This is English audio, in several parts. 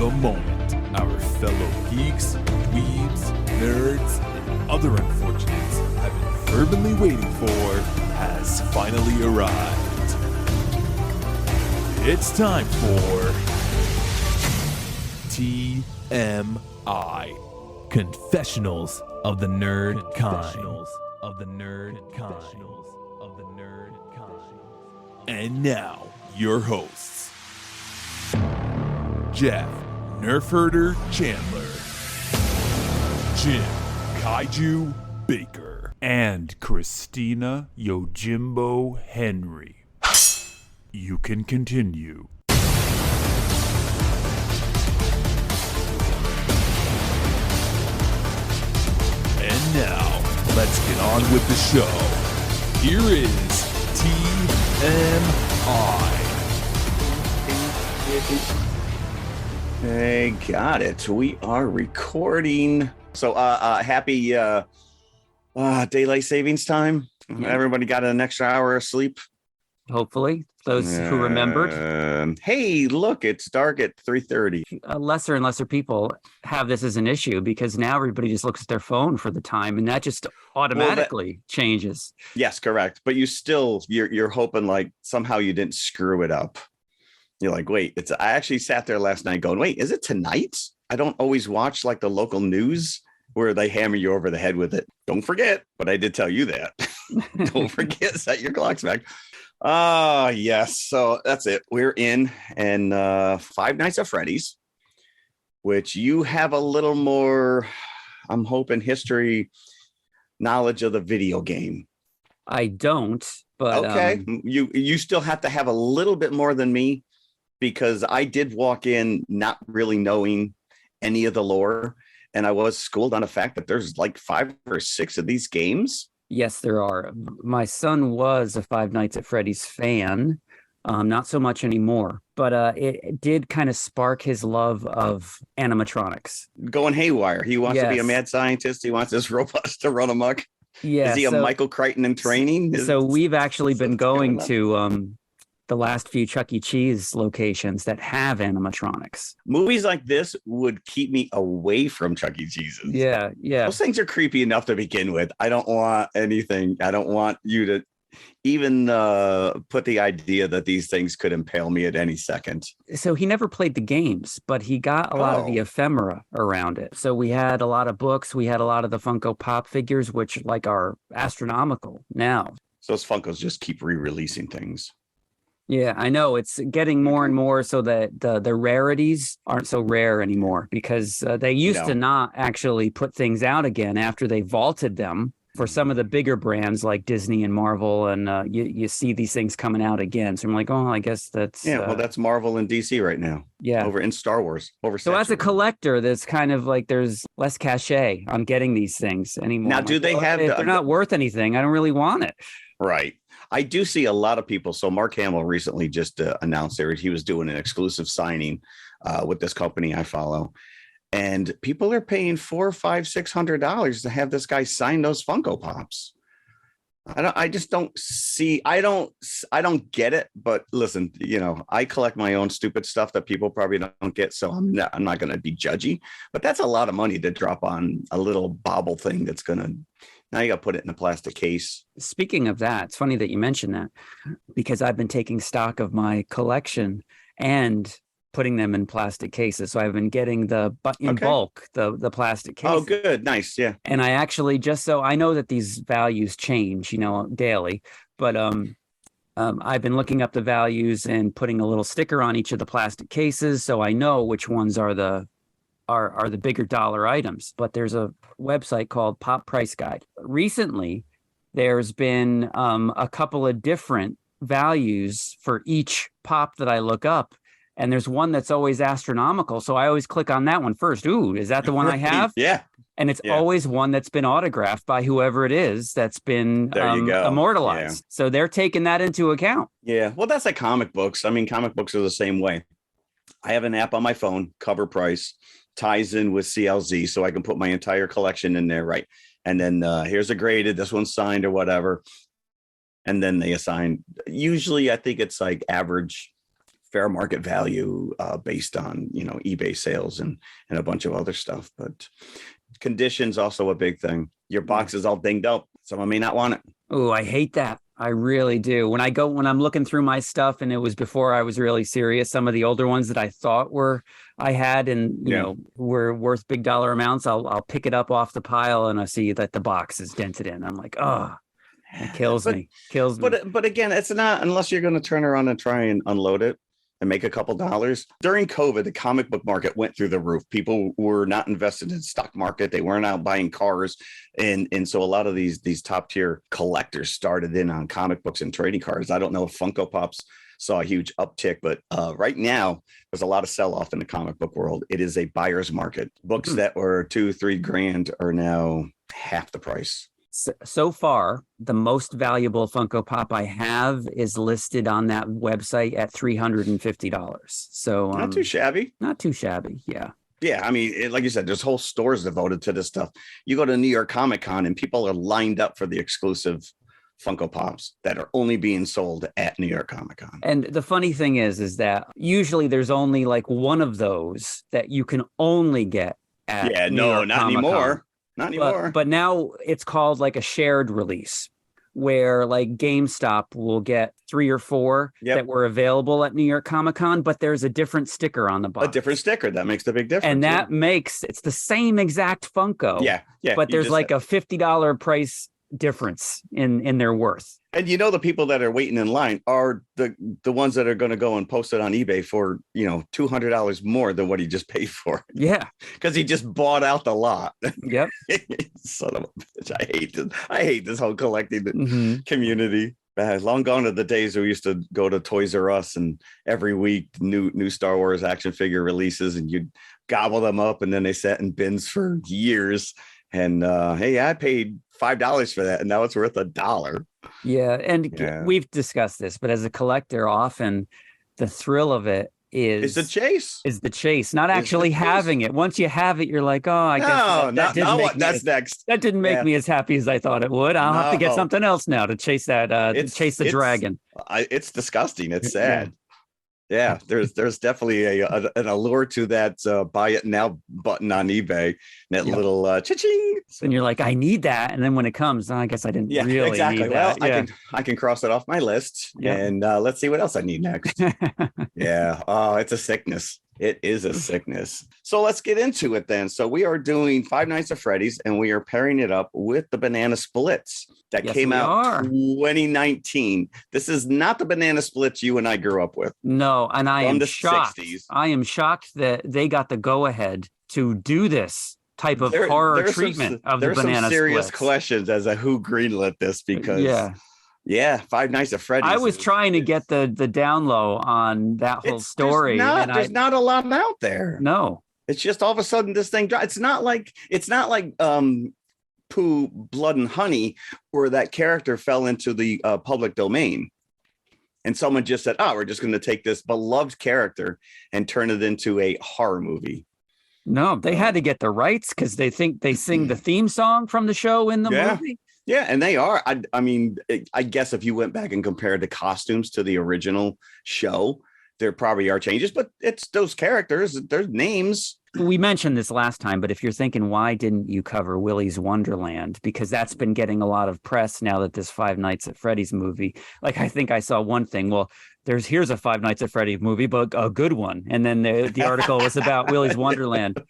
The moment our fellow geeks, dweebs, nerds, and other unfortunates have been fervently waiting for has finally arrived. It's time for TMI, Confessionals of the Nerd Kind. And now, your hosts, Jeff Nerf Herder Chandler, Jim Kaiju Baker, and Christina Yojimbo Henry. You can continue. And now, let's get on with the show. Here is TMI. Hey, got it. We are recording. So, happy daylight savings time. Yeah. Everybody got an extra hour of sleep. Hopefully, those who remembered. Hey, look, it's dark at 3:30. Lesser and lesser people have this as an issue because now everybody just looks at their phone for the time, and that just automatically changes. Yes, correct. But you're hoping like somehow you didn't screw it up. You're like, wait, I actually sat there last night going, wait, is it tonight? I don't always watch like the local news where they hammer you over the head with it. Don't forget, but I did tell you that. Don't forget, set your clocks back. Yes. So that's it. We're in and Five Nights at Freddy's, which you have a little more, I'm hoping, history knowledge of the video game. I don't, but okay. You still have to have a little bit more than me, because I did walk in not really knowing any of the lore, and I was schooled on the fact that there's like 5 or 6 of these games. Yes, there are. My son was a Five Nights at Freddy's fan, not so much anymore, but it did kind of spark his love of animatronics. Going haywire. He wants to be a mad scientist. He wants his robots to run amok. Yeah. Is he a Michael Crichton in training? So we've actually been going to the last few Chuck E. Cheese locations that have animatronics. Movies like this would keep me away from Chuck E. Cheese's. Yeah. Those things are creepy enough to begin with. I don't want anything. I don't want you to even put the idea that these things could impale me at any second. So he never played the games, but he got a lot of the ephemera around it. So we had a lot of books. We had a lot of the Funko Pop figures, which like are astronomical now. So those Funkos just keep re-releasing things. Yeah, I know. It's getting more and more so that the rarities aren't so rare anymore, because they used to not actually put things out again after they vaulted them for some of the bigger brands like Disney and Marvel. And you see these things coming out again. So I'm like, oh, I guess that's... Yeah, well, that's Marvel and DC right now. Yeah. Over in Star Wars. So as a collector, there's kind of like there's less cachet on getting these things anymore. Now, do they have... If they're not worth anything, I don't really want it. Right. I do see a lot of people. So Mark Hamill recently just announced that he was doing an exclusive signing with this company I follow, and people are paying $400, $500, $600 to have this guy sign those Funko Pops. I just don't see. I don't get it. But listen, I collect my own stupid stuff that people probably don't get, so I'm not going to be judgy. But that's a lot of money to drop on a little bauble thing that's going to. Now you got to put it in a plastic case. Speaking of that, it's funny that you mentioned that, because I've been taking stock of my collection and putting them in plastic cases. So I've been getting in bulk, the plastic case. Oh, good. Nice. Yeah. And I actually, just so I know that these values change, daily, but I've been looking up the values and putting a little sticker on each of the plastic cases, so I know which ones are the bigger dollar items. But there's a website called Pop Price Guide. Recently, there's been a couple of different values for each pop that I look up, and there's one that's always astronomical. So I always click on that one first. Ooh, is that the one I have? Yeah. And it's always one that's been autographed by whoever it is that's been immortalized. Yeah. So they're taking that into account. Yeah. Well, that's like comic books. I mean, comic books are the same way. I have an app on my phone, Cover Price, ties in with CLZ, so I can put my entire collection in there, right? And then here's a graded, this one's signed or whatever. And then they assign, usually I think it's like average fair market value based on, eBay sales and a bunch of other stuff. But conditions also a big thing. Your box is all dinged up. Someone may not want it. Oh, I hate that. I really do. When I'm looking through my stuff, and it was before I was really serious, some of the older ones that I thought I had and, were worth big dollar amounts, I'll pick it up off the pile and I see that the box is dented in. I'm like, oh, it kills me. But again, it's not, unless you're going to turn around and try and unload it and make a couple dollars. During COVID, the comic book market went through the roof. People were not invested in the stock market. They weren't out buying cars. And so a lot of these top tier collectors started in on comic books and trading cards. I don't know if Funko Pops saw a huge uptick, but right now there's a lot of sell off in the comic book world. It is a buyer's market. Books that were $2-3 grand are now half the price. So far, the most valuable Funko Pop I have is listed on that website at $350. So not too shabby. Not too shabby. Yeah. Yeah. I mean, like you said, there's whole stores devoted to this stuff. You go to New York Comic Con and people are lined up for the exclusive Funko Pops that are only being sold at New York Comic Con. And the funny thing is that usually there's only like one of those that you can only get at New York not Comic-Con. anymore. Not anymore. But now it's called like a shared release, where like GameStop will get 3 or 4 that were available at New York Comic Con, but there's a different sticker on the box. A different sticker. That makes the big difference. And that makes it's the same exact Funko. Yeah. But there's like a $50 price difference in their worth. And the people that are waiting in line are the ones that are going to go and post it on eBay for, $200 more than what he just paid for. Yeah. Because he just bought out the lot. Yep. Son of a bitch. I hate this whole collecting community. Long gone are the days we used to go to Toys R Us and every week new Star Wars action figure releases and you'd gobble them up and then they sat in bins for years. And hey, I paid $5 for that and now it's worth $1. Yeah. And we've discussed this, but as a collector, often the thrill of it is the chase, not actually having it. Once you have it, you're like, oh, I guess that didn't make me as happy as I thought it would. I'll have to get something else now to chase that, chase the dragon. It's disgusting. It's sad. Yeah, there's definitely an allure to that buy it now button on eBay. That little cha-ching. And you're like, I need that. And then when it comes, I guess I didn't really need that. Well, I can cross it off my list and let's see what else I need next. Yeah. Oh, it's a sickness. It is a sickness. So let's get into it then. So we are doing Five Nights at Freddy's and we are pairing it up with the Banana Splits that came out 2019. This is not the Banana Splits you and I grew up with. No, and I am shocked. 60s. I am shocked that they got the go ahead to do this type of horror treatment of the Banana Splits. There's some serious questions as to who greenlit this because yeah, Five Nights at Freddy's. I was trying to get the down low on that whole story. There's not a lot out there. No, it's just all of a sudden this thing. It's not like Pooh, Blood and Honey, where that character fell into the public domain, and someone just said, "Oh, we're just going to take this beloved character and turn it into a horror movie." No, they had to get the rights because they think they sing the theme song from the show in the movie. Yeah, and they are. I mean, I guess if you went back and compared the costumes to the original show, there probably are changes, but it's those characters, their names. We mentioned this last time, but if you're thinking, why didn't you cover Willy's Wonderland? Because that's been getting a lot of press now that this Five Nights at Freddy's movie. Like, I think I saw one thing. Well, here's a Five Nights at Freddy's movie, but a good one. And then the article was about Willy's Wonderland.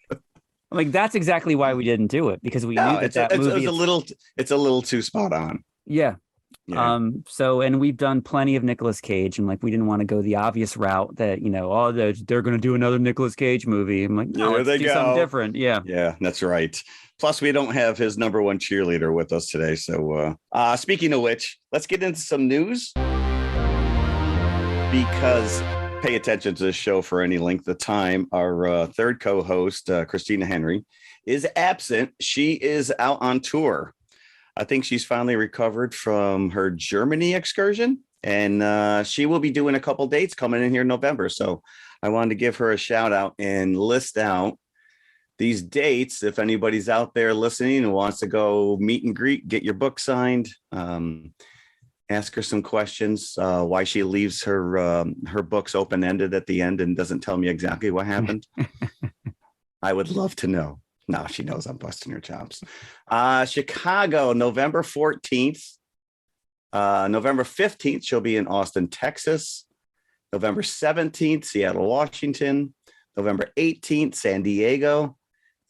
Like, that's exactly why we didn't do it, because we knew that movie it's a little too spot on. Yeah. So, and we've done plenty of Nicolas Cage, and like, we didn't want to go the obvious route that, they're going to do another Nicolas Cage movie. I'm like, no, let's do something different. Yeah, that's right. Plus, we don't have his number one cheerleader with us today. So, speaking of which, let's get into some news, because pay attention to this show for any length of time. Our third co-host, Christina Henry, is absent. She is out on tour. I think she's finally recovered from her Germany excursion, and she will be doing a couple dates coming in here in November. So I wanted to give her a shout out and list out these dates. If anybody's out there listening and wants to go meet and greet, get your book signed, ask her some questions, why she leaves her books open-ended at the end and doesn't tell me exactly what happened. I would love to know. No, she knows I'm busting her chops. Chicago, November 14th. November 15th, she'll be in Austin, Texas. November 17th, Seattle, Washington. November 18th, San Diego.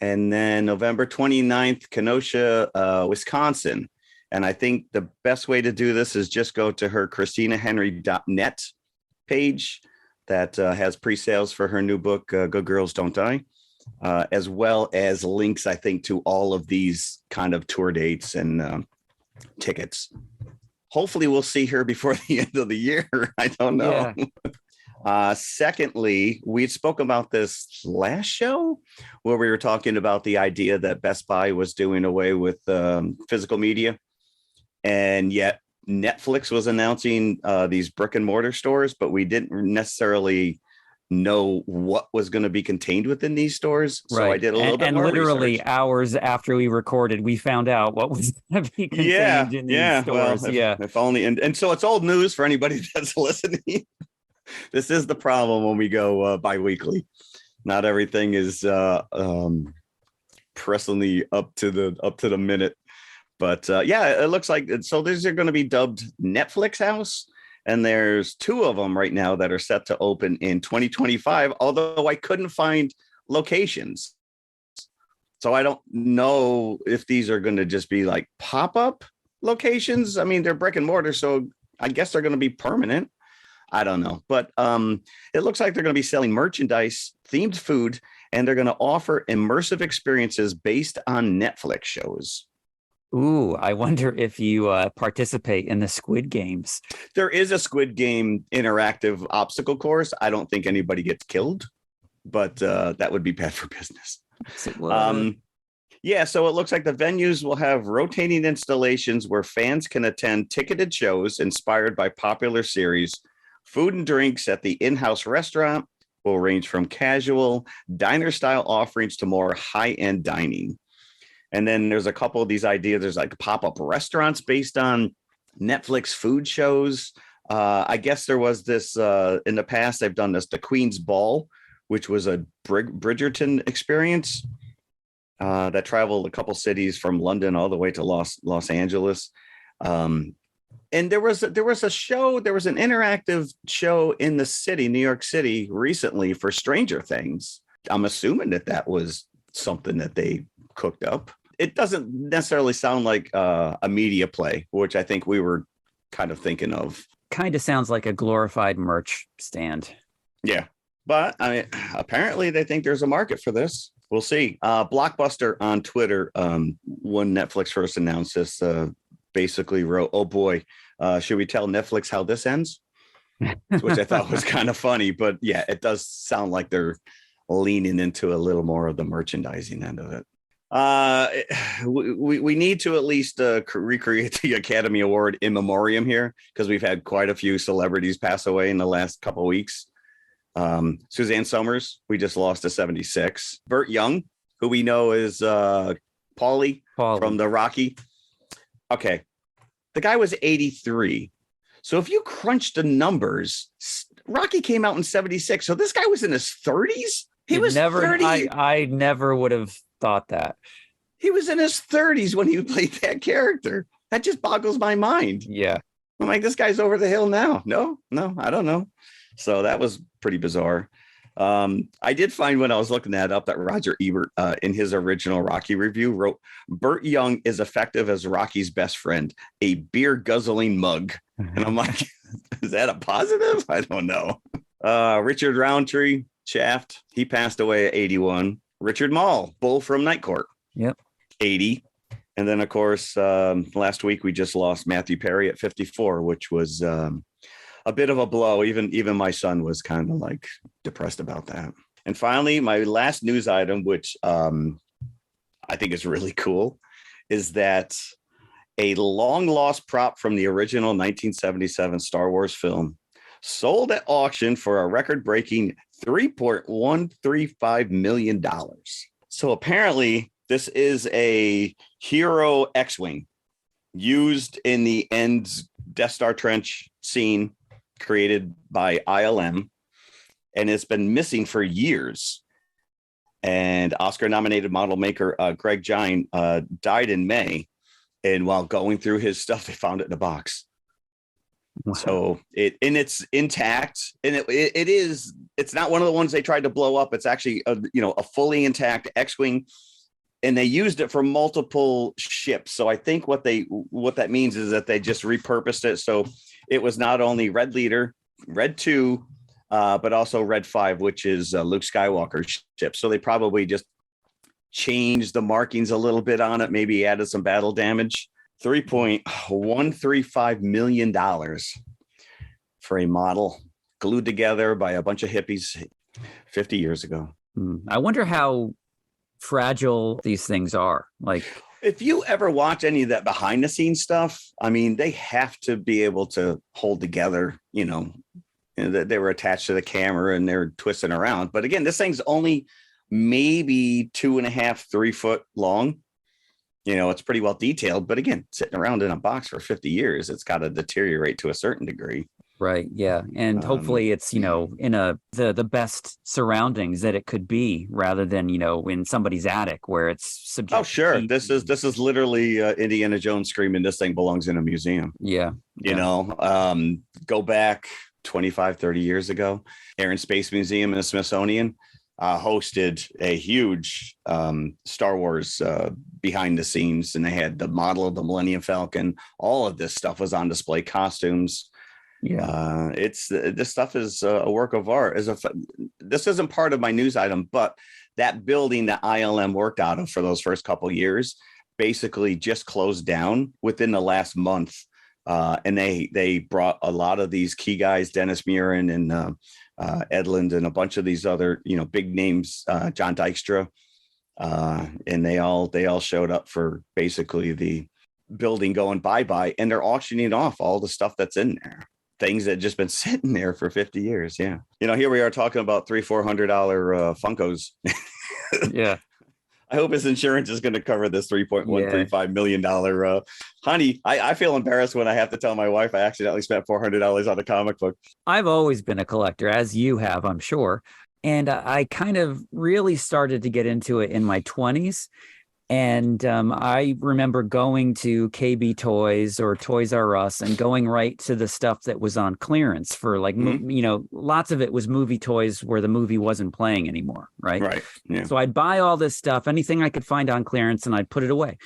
And then November 29th, Kenosha, Wisconsin. And I think the best way to do this is just go to her ChristinaHenry.net page that has pre-sales for her new book, Good Girls Don't Die, as well as links, I think, to all of these kind of tour dates and tickets. Hopefully we'll see her before the end of the year. I don't know. Yeah. Secondly, we spoke about this last show where we were talking about the idea that Best Buy was doing away with physical media. And yet Netflix was announcing these brick and mortar stores, but we didn't necessarily know what was going to be contained within these stores. So right. I did a little bit more literally research. Hours after we recorded, we found out what was going to be contained in these stores. Well, if only. And so it's old news for anybody that's listening. This is the problem when we go bi-weekly. Not everything is pressingly up to the minute. But it looks like so these are going to be dubbed Netflix House. And there's 2 of them right now that are set to open in 2025, although I couldn't find locations. So I don't know if these are going to just be like pop-up locations. I mean, they're brick and mortar, so I guess they're going to be permanent. I don't know. But it looks like they're going to be selling merchandise, themed food, and they're going to offer immersive experiences based on Netflix shows. Ooh, I wonder if you participate in the Squid Games. There is a Squid Game interactive obstacle course. I don't think anybody gets killed, but that would be bad for business. So it looks like the venues will have rotating installations where fans can attend ticketed shows inspired by popular series. Food and drinks at the in-house restaurant will range from casual diner-style offerings to more high-end dining. And then there's a couple of these ideas. There's like pop-up restaurants based on Netflix food shows. I guess there was this in the past. They've done this, the Queen's Ball, which was a Bridgerton experience that traveled a couple cities from London all the way to Los Angeles. And there was a show. There was an interactive show in the city, New York City, recently for Stranger Things. I'm assuming that was something that they cooked up. It doesn't necessarily sound like a media play, which I think we were kind of thinking of. Kind of sounds like a glorified merch stand. Yeah, but I mean, apparently they think there's a market for this. We'll see. Blockbuster on Twitter, when Netflix first announced this, basically wrote, "Oh boy, should we tell Netflix how this ends?" Which I thought was kind of funny, but yeah, it does sound like they're leaning into a little more of the merchandising end of it. We need to at least recreate the Academy Award in memoriam here, because we've had quite a few celebrities pass away in the last couple of weeks. Suzanne Summers, we just lost to 76. Burt Young, who we know is Paulie from the Rocky. Okay, the guy was 83. So if you crunch the numbers, Rocky came out in 76. So this guy was in his 30s. He was 30. I never would have thought that. He was in his 30s when he played that character. That just boggles my mind. Yeah. I'm like, this guy's over the hill now. No, I don't know. So that was pretty bizarre. I did find when I was looking that up that Roger Ebert, in his original Rocky review, wrote, "Burt Young is effective as Rocky's best friend, a beer guzzling mug." And I'm like, is that a positive? I don't know. Richard Roundtree, Shaft, he passed away at 81. Richard Mall, Bull from Night Court. Yep. 80. And then, of course, last week we just lost Matthew Perry at 54, which was a bit of a blow. Even my son was kind of like depressed about that. And finally, my last news item, which I think is really cool, is that a long lost prop from the original 1977 Star Wars film sold at auction for a record-breaking $3.135 million. So apparently this is a Hero X-Wing used in the end Death Star trench scene created by ILM, and it's been missing for years. And Oscar-nominated model maker Greg Gine died in May, and while going through his stuff, they found it in a box. Wow. So it's intact, and it's not one of the ones they tried to blow up. It's actually a fully intact X-wing, and they used it for multiple ships. So I think what that means is that they just repurposed it. So it was not only Red Leader, Red 2, but also Red 5, which is Luke Skywalker's ship. So they probably just changed the markings a little bit on it, maybe added some battle damage. $3.135 million for a model glued together by a bunch of hippies 50 years ago. I wonder how fragile these things are. Like, if you ever watch any of that behind the scenes stuff, I mean, they have to be able to hold together, they were attached to the camera and they're twisting around. But again, this thing's only maybe 2.5, 3 foot long. It's pretty well detailed, but again, sitting around in a box for 50 years, it's got to deteriorate to a certain degree. Right. Yeah. And hopefully it's, in the best surroundings that it could be, rather than, in somebody's attic where it's subject. Oh, sure. This is literally Indiana Jones screaming, this thing belongs in a museum. Yeah. Go back 25, 30 years ago, Air and Space Museum in the Smithsonian hosted a huge Star Wars behind the scenes, and they had the model of the Millennium Falcon. All of this stuff was on display, costumes. Yeah, this stuff is a work of art. This isn't part of my news item, but that building that ILM worked out of for those first couple years basically just closed down within the last month. And they brought a lot of these key guys, Dennis Murin and Edlund, and a bunch of these other, big names, John Dykstra. And they all showed up for basically the building going bye-bye, and they're auctioning off all the stuff that's in there. Things that have just been sitting there for 50 years. Yeah. Here we are talking about $300-$400 Funkos. Yeah. I hope his insurance is going to cover this $3.135 million. Honey, I feel embarrassed when I have to tell my wife I accidentally spent $400 on a comic book. I've always been a collector, as you have, I'm sure. And I kind of really started to get into it in my 20s. And I remember going to KB Toys or Toys R Us and going right to the stuff that was on clearance for lots of it was movie toys where the movie wasn't playing anymore. Right. Right. Yeah. So I'd buy all this stuff, anything I could find on clearance, and I'd put it away.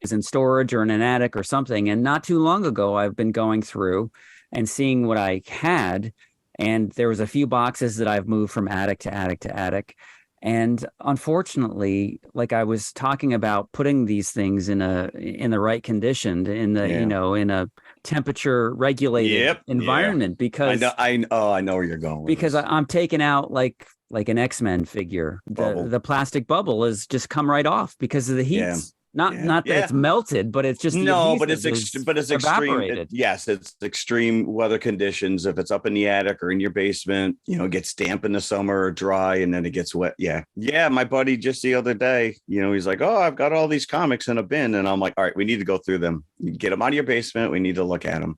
It's in storage or in an attic or something. And not too long ago, I've been going through and seeing what I had. And there was a few boxes that I've moved from attic to attic to attic. And unfortunately, like I was talking about, putting these things in the right condition, in a temperature regulated environment, because I know where you're going with because this. I'm taking out like an X-Men figure. The plastic bubble has just come right off because of the heat. Yeah. Not that it's melted, but it's just it's extreme. Yes, it's extreme weather conditions. If it's up in the attic or in your basement, it gets damp in the summer or dry, and then it gets wet. Yeah. My buddy just the other day, he's like, "Oh, I've got all these comics in a bin," and I'm like, "All right, we need to go through them. Get them out of your basement. We need to look at them.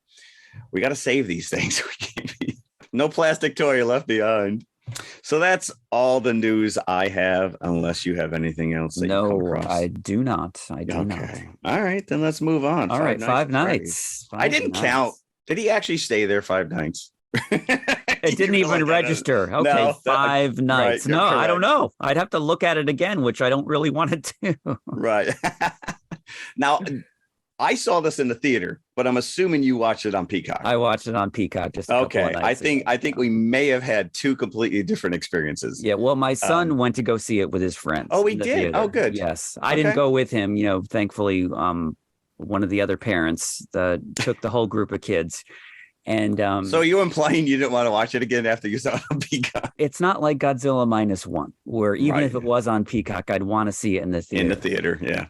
We got to save these things. We can't be no plastic toy left behind." So that's all the news I have, unless you have anything else that you come across. I do not. I do not. All right, then let's move on. All right, 5 nights. I didn't count. Did he actually stay there 5 nights? It didn't even register. Okay, no, 5 nights. Right, no, correct. I don't know. I'd have to look at it again, which I don't really want to do. Right. Now, I saw this in the theater, but I'm assuming you watched it on Peacock. I watched it on Peacock just a couple of nights ago. I think we may have had 2 completely different experiences. Yeah, well, my son went to go see it with his friends. Oh, he did? Theater. Oh, good. Yes. I didn't go with him. Thankfully, one of the other parents took the whole group of kids. And so you implying you didn't want to watch it again after you saw it on Peacock? It's not like Godzilla -1, where even if it was on Peacock, I'd want to see it in the theater. In the theater, yeah.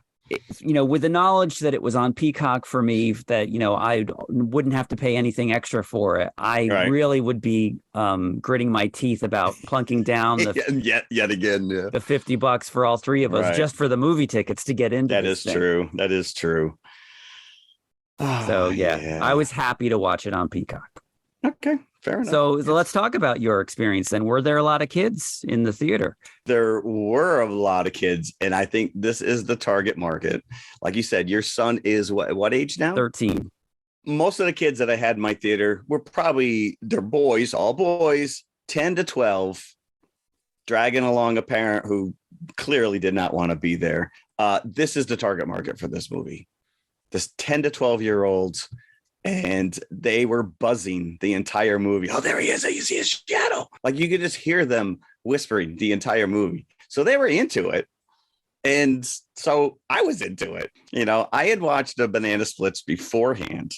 With the knowledge that it was on Peacock for me, that, I wouldn't have to pay anything extra for it. I really would be gritting my teeth about plunking down the yet again the $50 for all 3 of us just for the movie tickets to get into That is true. So yeah, I was happy to watch it on Peacock. Okay, fair enough. So let's talk about your experience then. Were there a lot of kids in the theater? There were a lot of kids, and I think this is the target market. Like you said, your son is what age now? 13. Most of the kids that I had in my theater were they're boys, all boys, 10 to 12, dragging along a parent who clearly did not want to be there. This is the target market for this movie. This 10 to 12-year-olds, and they were buzzing the entire movie. Oh, there he is. You see his shadow. Like you could just hear them whispering the entire movie. So they were into it. And so I was into it. You know, I had watched the Banana Splits beforehand,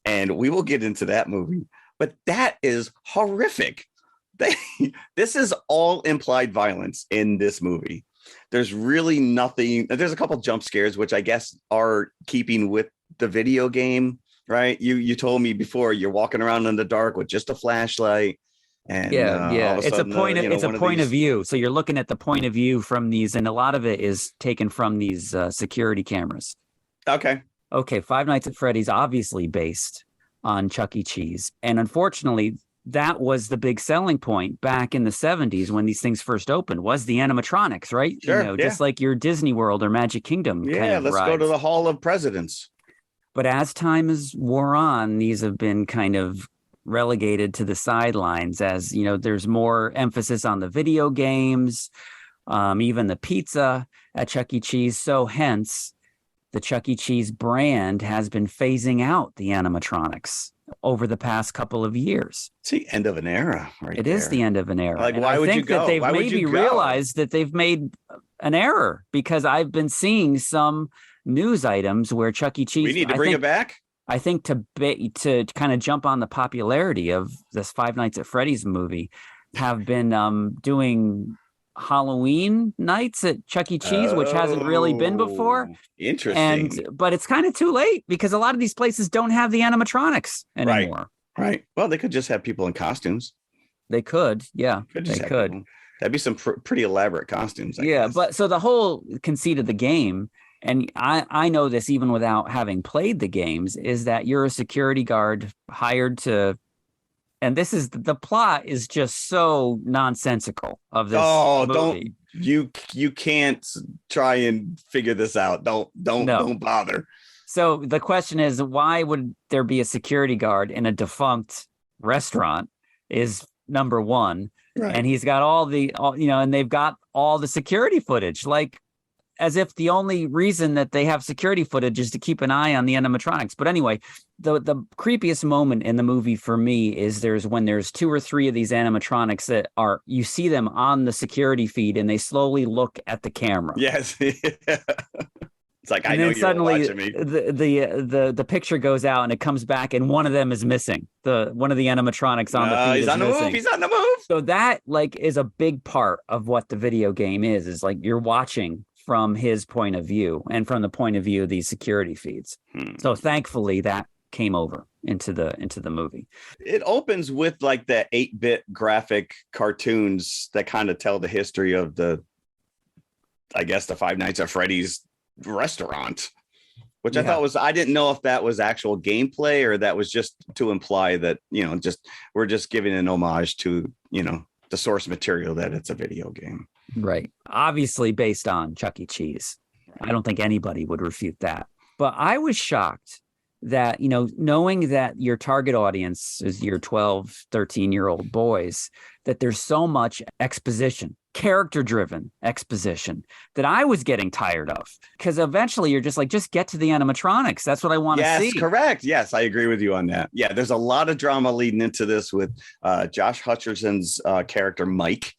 and we will get into that movie. But that is horrific. This is all implied violence in this movie. There's really nothing. There's a couple jump scares, which I guess are keeping with the video game, right? You told me before you're walking around in the dark with just a flashlight. And it's a point of view. So you're looking at the point of view from these, and a lot of it is taken from these security cameras. Okay. Five Nights at Freddy's, obviously based on Chuck E. Cheese, and unfortunately, that was the big selling point back in the 70s when these things first opened, was the animatronics, right? Sure, just like your Disney World or Magic Kingdom. Yeah, let's go to the Hall of Presidents. But as time has wore on, these have been kind of relegated to the sidelines as, there's more emphasis on the video games, even the pizza at Chuck E. Cheese. So hence, the Chuck E. Cheese brand has been phasing out the animatronics over the past couple of years. It's the end of an era, right? It is the end of an era. Like, why would you go? I think that they've maybe realized that they've made an error, because I've been seeing some news items where Chuck E. Cheese. We need to bring it back. I think to kind of jump on the popularity of this Five Nights at Freddy's movie, have been doing Halloween nights at Chuck E. Cheese, which hasn't really been before. Interesting. But it's kind of too late, because a lot of these places don't have the animatronics anymore. Right. Well, they could just have people in costumes. They could. Yeah, they could. People. That'd be some pretty elaborate costumes. I guess. But so the whole conceit of the game, and I know this even without having played the games, is that you're a security guard hired to, and this is the plot is just so nonsensical of this movie. You can't try and figure this out. Don't bother. So the question is, why would there be a security guard in a defunct restaurant is number one. Right. And he's got and they've got all the security footage, like as if the only reason that they have security footage is to keep an eye on the animatronics. But anyway, the creepiest moment in the movie for me is when there's two or three of these animatronics that you see them on the security feed and they slowly look at the camera. Yes. It's like, I know you're watching me. The picture goes out and it comes back and one of them is missing. One of the animatronics on the feed he's on the move. He's on the move. So that is a big part of what the video game is like you're watching from his point of view and from the point of view of these security feeds. So thankfully that came over into the movie. It opens with like the 8-bit graphic cartoons that kind of tell the history of the Five Nights at Freddy's restaurant, which I thought I didn't know if that was actual gameplay or that was just to imply that, we're just giving an homage to, the source material, that it's a video game. Right. Obviously based on Chuck E. Cheese. I don't think anybody would refute that. But I was shocked that, knowing that your target audience is your 12, 13-year-old boys, that there's so much exposition, character-driven exposition, that I was getting tired of. Because eventually you're just like, just get to the animatronics. That's what I want to see. Yes, correct. Yes, I agree with you on that. Yeah, there's a lot of drama leading into this with Josh Hutcherson's character, Mike,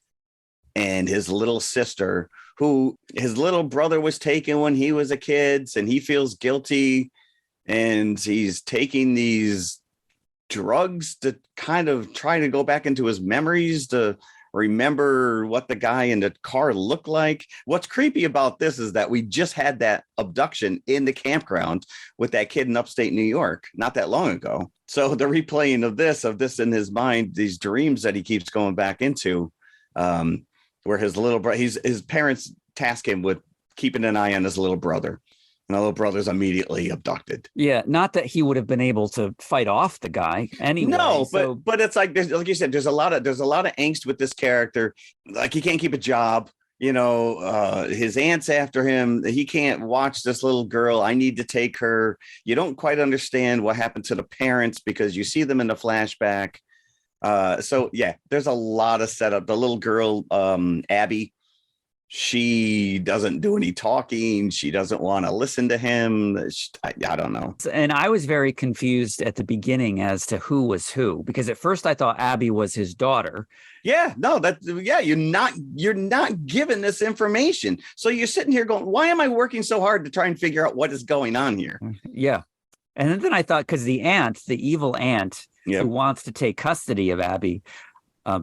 and his little sister, who his little brother was taken when he was a kid, and he feels guilty. And he's taking these drugs to kind of try to go back into his memories to remember what the guy in the car looked like. What's creepy about this is that we just had that abduction in the campground with that kid in upstate New York not that long ago. So the replaying of this in his mind, these dreams that he keeps going back into, where his little brother, his parents task him with keeping an eye on his little brother. And the little brother's immediately abducted. Yeah, not that he would have been able to fight off the guy anyway. No, so but it's like you said, there's a lot of angst with this character. Like he can't keep a job. His aunt's after him. He can't watch this little girl. I need to take her. You don't quite understand what happened to the parents because you see them in the flashback. So yeah, there's a lot of setup. The little girl, Abby, she doesn't do any talking. She doesn't want to listen to him. I don't know. And I was very confused at the beginning as to who was who, because at first I thought Abby was his daughter. Yeah, no, you're not given this information. So you're sitting here going, why am I working so hard to try and figure out what is going on here? Yeah. And then I thought, because the evil aunt Yep. who wants to take custody of Abby,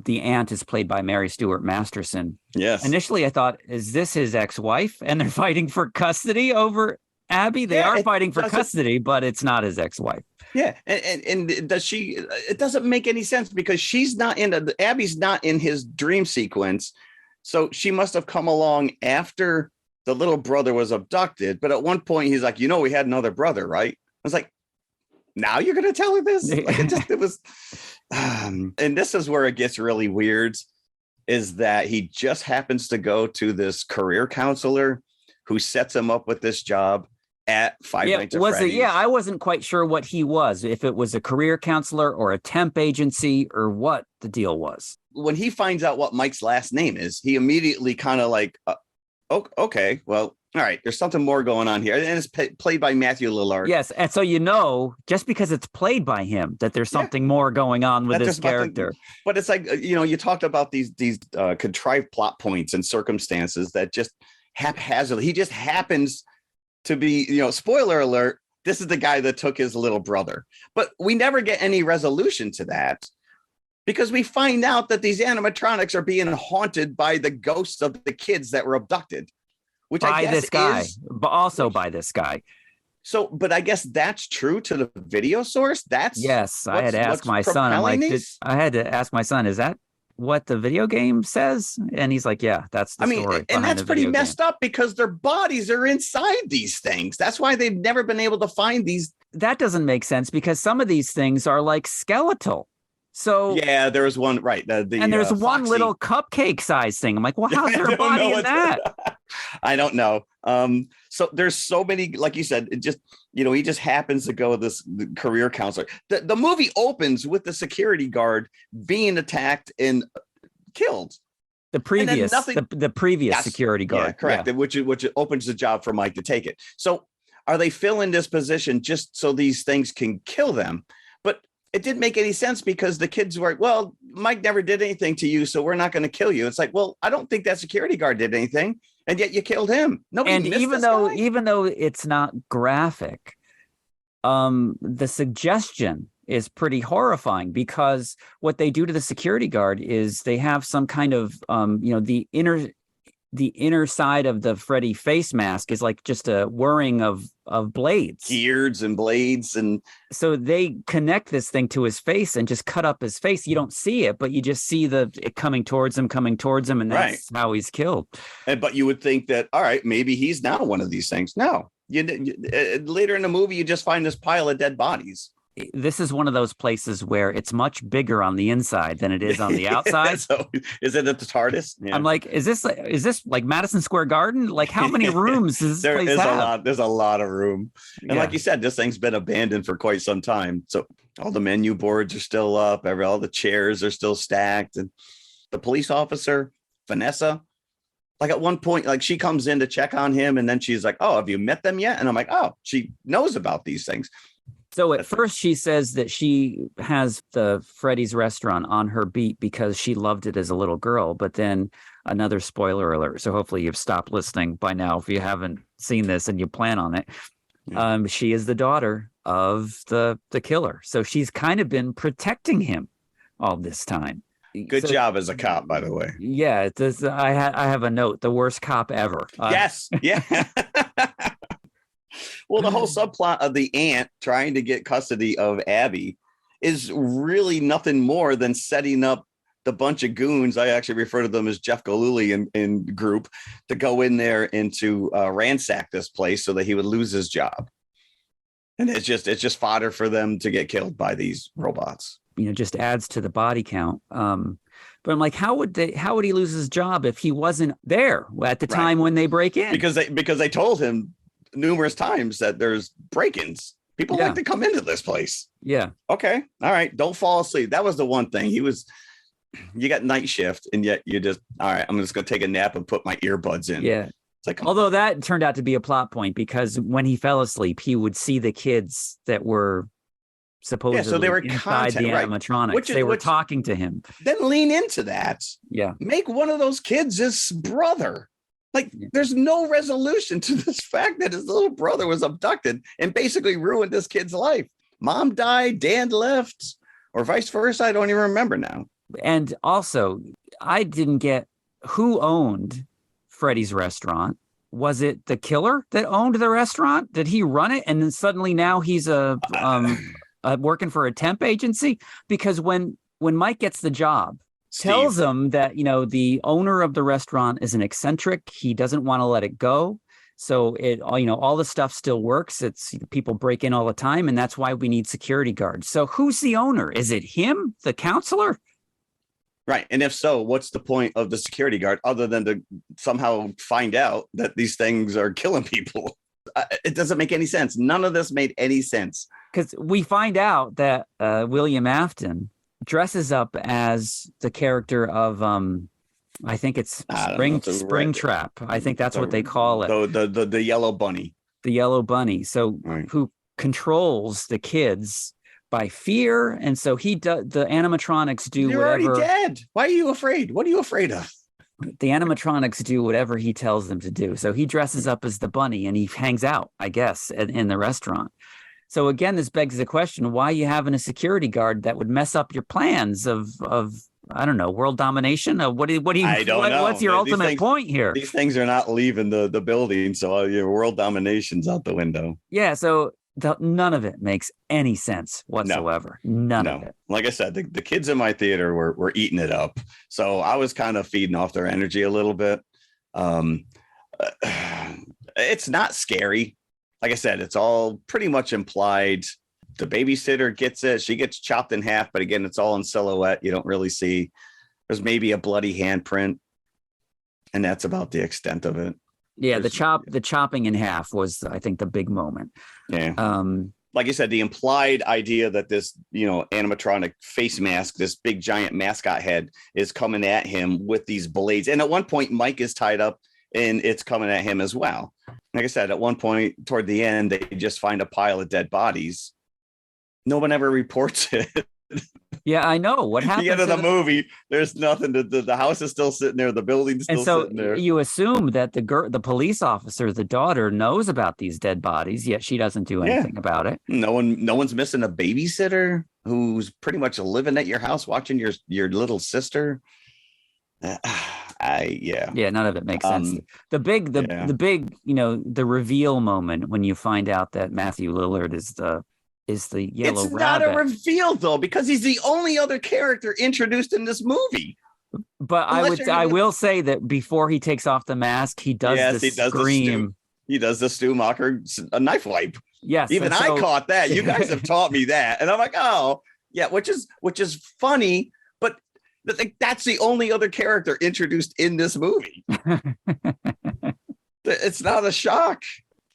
the aunt is played by Mary Stuart Masterson. Yes. Initially, I thought, is this his ex-wife? And they're fighting for custody over Abby? They are fighting for custody, but it's not his ex-wife. Yeah. And does she, it doesn't make any sense because Abby's not in his dream sequence. So she must have come along after the little brother was abducted. But at one point he's like, we had another brother, right? I was like, now you're going to tell her this? Like it was, and this is where it gets really weird, is that he just happens to go to this career counselor who sets him up with this job at Five Nights at Freddy's. I wasn't quite sure what he was, if it was a career counselor or a temp agency or what the deal was. When he finds out what Mike's last name is, he immediately kind of like, okay, well, all right, there's something more going on here. And it's played by Matthew Lillard. Yes. And so, just because it's played by him, that there's something more going on with this character. But it's like, you talked about these contrived plot points and circumstances that just haphazardly, he just happens to be, spoiler alert, this is the guy that took his little brother. But we never get any resolution to that because we find out that these animatronics are being haunted by the ghosts of the kids that were abducted. Which by I guess this guy, but also by this guy. So, but I guess that's true to the video source. Yes. I had to ask my son. I had to ask my son, is that what the video game says? And he's like, yeah, that's the story. And that's pretty messed up because their bodies are inside these things. That's why they've never been able to find these. That doesn't make sense because some of these things are like skeletal. So yeah, there was one, right. And there's one Foxy little cupcake size thing. I'm like, well, how's their body in that? I don't know. So there's so many, like you said, it just, he just happens to go with this career counselor. The movie opens with the security guard being attacked and killed. The previous, the previous security guard. Yeah, correct. Yeah. Which opens the job for Mike to take it. So are they filling this position just so these things can kill them? But it didn't make any sense because the kids were, well, Mike never did anything to you, so we're not going to kill you. It's like, well, I don't think that security guard did anything, and yet you killed him. And even though it's not graphic, the suggestion is pretty horrifying because what they do to the security guard is they have some kind of, the inner side of the Freddy face mask is like just a whirring of blades, gears and blades. And so they connect this thing to his face and just cut up his face. You don't see it, but you just see it coming towards him. And that's how he's killed. But you would think that, all right, maybe he's now one of these things. No, later in the movie, you just find this pile of dead bodies. This is one of those places where it's much bigger on the inside than it is on the outside. So is it at the TARDIS? Yeah. I'm like, is this like Madison Square Garden? Like how many rooms does this place have? There's a lot of room. And like you said, this thing's been abandoned for quite some time. So all the menu boards are still up. All the chairs are still stacked. And the police officer, Vanessa, like at one point, like she comes in to check on him. And then she's like, oh, have you met them yet? And I'm like, oh, she knows about these things. So at first she says that she has the Freddy's restaurant on her beat because she loved it as a little girl. But then another spoiler alert. So hopefully you've stopped listening by now if you haven't seen this and you plan on it. Yeah. She is the daughter of the killer. So she's kind of been protecting him all this time. Good job as a cop, by the way. Yeah, I have a note. The worst cop ever. Yes. Yeah. Well, the whole subplot of the aunt trying to get custody of Abby is really nothing more than setting up the bunch of goons, I actually refer to them as Jeff Galooly in group, to go in there and to ransack this place so that he would lose his job. And it's just fodder for them to get killed by these robots. Just adds to the body count. But I'm like, how would he lose his job if he wasn't there at the time when they break in? Because they told him numerous times that there's break-ins. People like to come into this place. Yeah. Okay. All right. Don't fall asleep. That was the one thing. You got night shift, and yet you just, all right, I'm just going to take a nap and put my earbuds in. Yeah. It's like, although that turned out to be a plot point, because when he fell asleep, he would see the kids that were supposedly so they were inside the animatronics. They were talking to him. Then lean into that. Yeah. Make one of those kids his brother. Like, there's no resolution to this fact that his little brother was abducted and basically ruined this kid's life. Mom died, dad left, or vice versa. I don't even remember now. And also, I didn't get who owned Freddy's restaurant. Was it the killer that owned the restaurant? Did he run it? And then suddenly now he's working for a temp agency? Because when Mike gets the job, tells him that, the owner of the restaurant is an eccentric. He doesn't want to let it go. So all the stuff still works. It's people break in all the time. And that's why we need security guards. So who's the owner? Is it him, the counselor? Right. And if so, what's the point of the security guard other than to somehow find out that these things are killing people? It doesn't make any sense. None of this made any sense. Because we find out that William Afton dresses up as the character of I think it's Springtrap. I think that's what they call it. The yellow bunny. The yellow bunny. So who controls the kids by fear, and so he does. The animatronics do. You're whatever. Already dead. Why are you afraid? What are you afraid of? The animatronics do whatever he tells them to do. So he dresses up as the bunny and he hangs out, I guess, in the restaurant. So again, this begs the question: why are you having a security guard that would mess up your plans of I don't know, world domination? What do you? I don't know. What's your ultimate point here? These things are not leaving the building, so your world domination's out the window. Yeah. So none of it makes any sense whatsoever. None of it. Like I said, the kids in my theater were eating it up. So I was kind of feeding off their energy a little bit. It's not scary. Like I said, it's all pretty much implied. The babysitter gets it. She gets chopped in half. But again, it's all in silhouette. You don't really see. There's maybe a bloody handprint. And that's about the extent of it. Yeah, the chopping in half was, I think, the big moment. Yeah. Like I said, the implied idea that this, animatronic face mask, this big giant mascot head, is coming at him with these blades. And at one point, Mike is tied up and it's coming at him as well. Like I said, at one point toward the end, they just find a pile of dead bodies. No one ever reports it. Yeah, I know. What happened? At the end of the movie, there's nothing. The house is still sitting there. The building's still sitting there. You assume that the police officer, the daughter, knows about these dead bodies, yet she doesn't do anything about it. No one's missing a babysitter who's pretty much living at your house, watching your little sister. None of it makes sense. The big, the reveal moment when you find out that Matthew Lillard is the yellow rabbit. It's not a reveal though, because he's the only other character introduced in this movie. But I will say that before he takes off the mask, he does scream. He does the Stu Macher a knife wipe. Yes, even I caught that. You guys have taught me that, and I'm like, oh yeah, which is funny. But that's the only other character introduced in this movie. It's not a shock.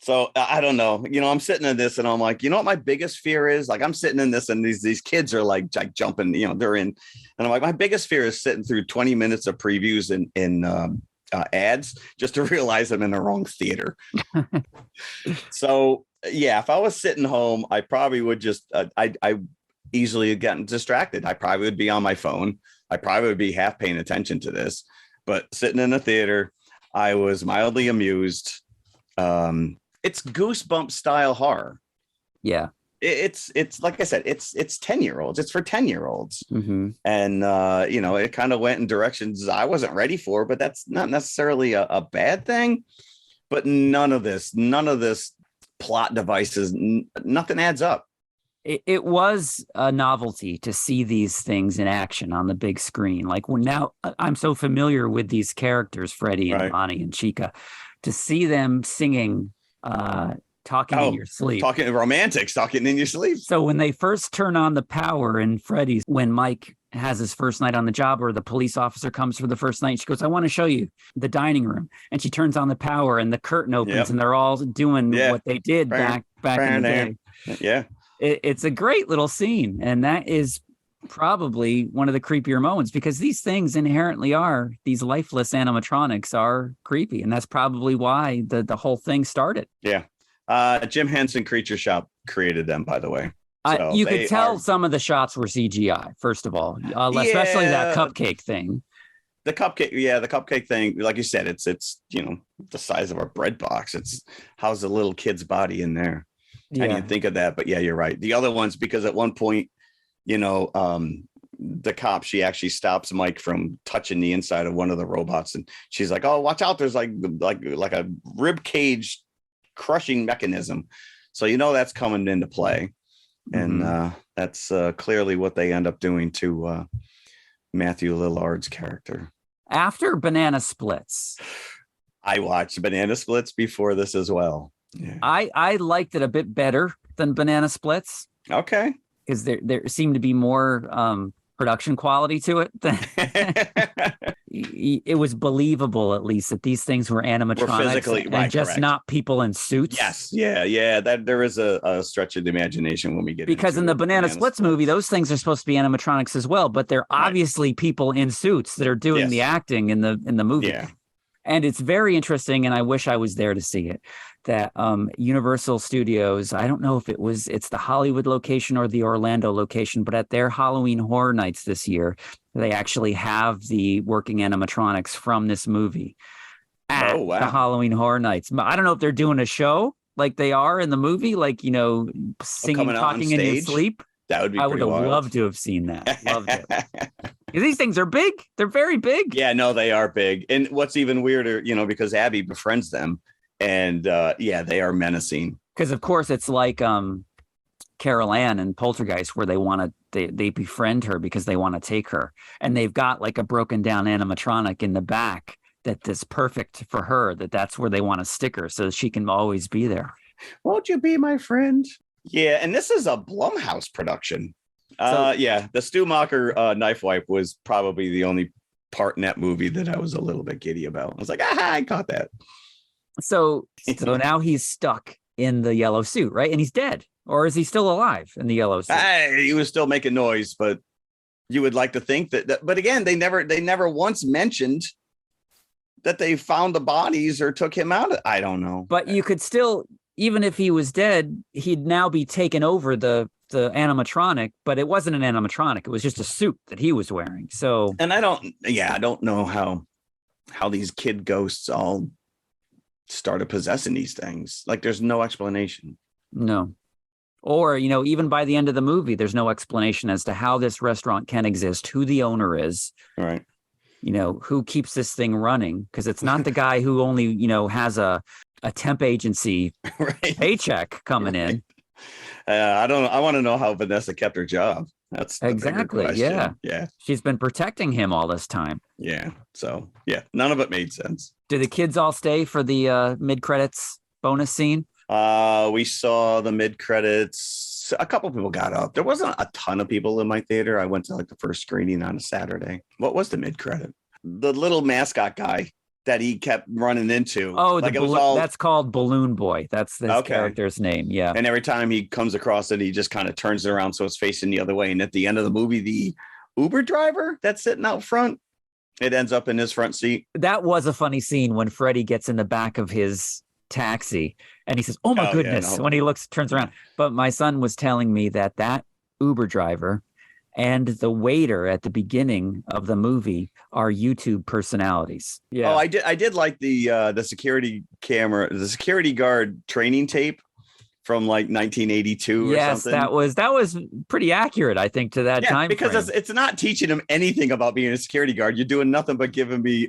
So I don't know. I'm sitting in this and I'm like, what my biggest fear is? Like, I'm sitting in this and these kids are like jumping, they're in. And I'm like, my biggest fear is sitting through 20 minutes of previews and ads just to realize I'm in the wrong theater. So, yeah, if I was sitting home, I probably would just I easily have gotten distracted. I probably would be on my phone. I probably would be half paying attention to this. But sitting in the theater, I was mildly amused. It's Goosebumps style horror. Yeah. It's like I said, it's 10-year-olds. It's for 10-year-olds. Mm-hmm. And, it kind of went in directions I wasn't ready for, but that's not necessarily a bad thing. But none of this plot devices, nothing adds up. it was a novelty to see these things in action on the big screen. Like when now I'm so familiar with these characters, Freddy and Right. Bonnie and Chica, to see them singing, talking in your sleep. Talking romantics, talking in your sleep. So when they first turn on the power in Freddy's, when Mike has his first night on the job, or the police officer comes for the first night, she goes, I want to show you the dining room. And she turns on the power and the curtain opens and they're all doing what they did back in the day. Yeah. It's a great little scene. And that is probably one of the creepier moments, because these things inherently are, these lifeless animatronics are creepy. And that's probably why the whole thing started. Yeah. Jim Henson Creature Shop created them, by the way. So you could tell some of the shots were CGI, first of all, especially that cupcake thing. The cupcake thing, like you said, it's the size of a bread box. It's how's a little kid's body in there. I didn't think of that, but yeah, you're right. The other ones, because at one point, the cop, she actually stops Mike from touching the inside of one of the robots, and she's like, "Oh, watch out! There's like a rib cage crushing mechanism." So that's coming into play, and that's clearly what they end up doing to Matthew Lillard's character. After Banana Splits, I watched Banana Splits before this as well. Yeah. I liked it a bit better than Banana Splits. Okay. Because there seemed to be more production quality to it. It was believable, at least, that these things were animatronics and just not people in suits. Yes. Yeah. That there is a stretch of the imagination when we get because in the Banana Splits movie, those things are supposed to be animatronics as well, but they're obviously people in suits that are doing the acting in the movie. Yeah. And it's very interesting, and I wish I was there to see it, that Universal Studios, I don't know if it's the Hollywood location or the Orlando location, but at their Halloween Horror Nights this year, they actually have the working animatronics from this movie at the Halloween Horror Nights. I don't know if they're doing a show like they are in the movie, like, singing, talking in your sleep. That would be I would have loved to have seen that. Loved it. These things are big. They're very big. Yeah, no, they are big. And what's even weirder, because Abby befriends them, and they are menacing. Because of course it's like Carol Ann and Poltergeist, where they befriend her because they want to take her, and they've got like a broken down animatronic in the back that's perfect for her. That's where they want to stick her so that she can always be there. Won't you be my friend? Yeah, and this is a Blumhouse production. The Stumacher knife wipe was probably the only part in that movie that I was a little bit giddy about. I was like, I caught that. So now he's stuck in the yellow suit, right? And he's dead. Or is he still alive in the yellow suit? He was still making noise, but you would like to think that. But again, they never once mentioned that they found the bodies or took him out. I don't know. But you could still, even if he was dead, he'd now be taken over the animatronic, but it wasn't an animatronic. It was just a suit that he was wearing. So, and I don't know how these kid ghosts all started possessing these things. Like, there's no explanation. No. Or, even by the end of the movie, there's no explanation as to how this restaurant can exist, who the owner is. Right. Who keeps this thing running, because it's not the guy who only, has a temp agency paycheck coming in. I want to know how Vanessa kept her job. That's exactly. Yeah. She's been protecting him all this time. Yeah. So none of it made sense. Do the kids all stay for the mid-credits bonus scene? We saw the mid-credits. A couple people got up. There wasn't a ton of people in my theater. I went to the first screening on a Saturday. What was the mid-credit? The little mascot guy that he kept running into. Oh, that's called Balloon Boy. That's this character's name. Yeah. And every time he comes across it, he just kind of turns it around so it's facing the other way. And at the end of the movie, the Uber driver that's sitting out front, it ends up in his front seat. That was a funny scene when Freddy gets in the back of his taxi and he says, "Oh my goodness," when he turns around. But my son was telling me that Uber driver and the waiter at the beginning of the movie are YouTube personalities. Yeah. Oh, I did like the security camera, the security guard training tape from 1982 or something. Yes, that was pretty accurate, I think, to that time. Because it's not teaching him anything about being a security guard. You're doing nothing but giving me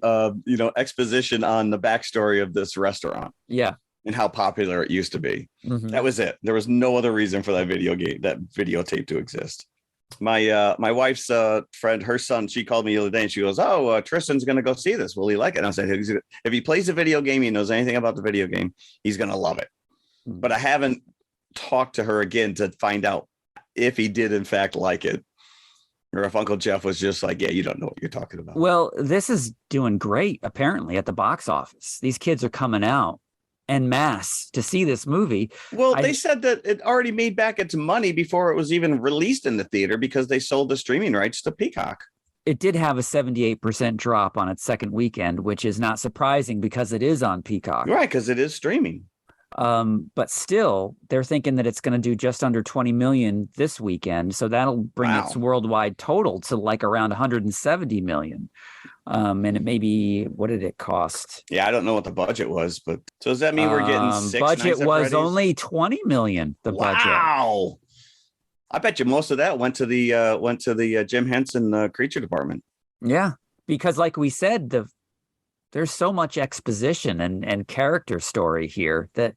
exposition on the backstory of this restaurant. Yeah. and how popular it used to be. Mhm. That was it. There was no other reason for that videotape to exist. My wife's friend, her son, she called me the other day and she goes, "Oh, Tristan's going to go see this. Will he like it?" And I said, "If he plays a video game, he knows anything about the video game, he's going to love it." But I haven't talked to her again to find out if he did in fact like it, or if Uncle Jeff was just like, "Yeah, you don't know what you're talking about." Well, this is doing great, apparently, at the box office. These kids are coming out en masse to see this movie. Well, they said that it already made back its money before it was even released in the theater because they sold the streaming rights to Peacock. It did have a 78% drop on its second weekend, which is not surprising because it is on Peacock. Right, because it is streaming. But still, they're thinking that it's going to do just under 20 million this weekend. So that'll bring its worldwide total to like around 170 million. And it may be, what did it cost? Yeah, I don't know what the budget was, but so does that mean we're getting six budget Nights at was Freddy's? only 20 million. The budget. Wow. I bet you most of that went to the Jim Henson creature department. Yeah, because like we said, there's so much exposition and character story here that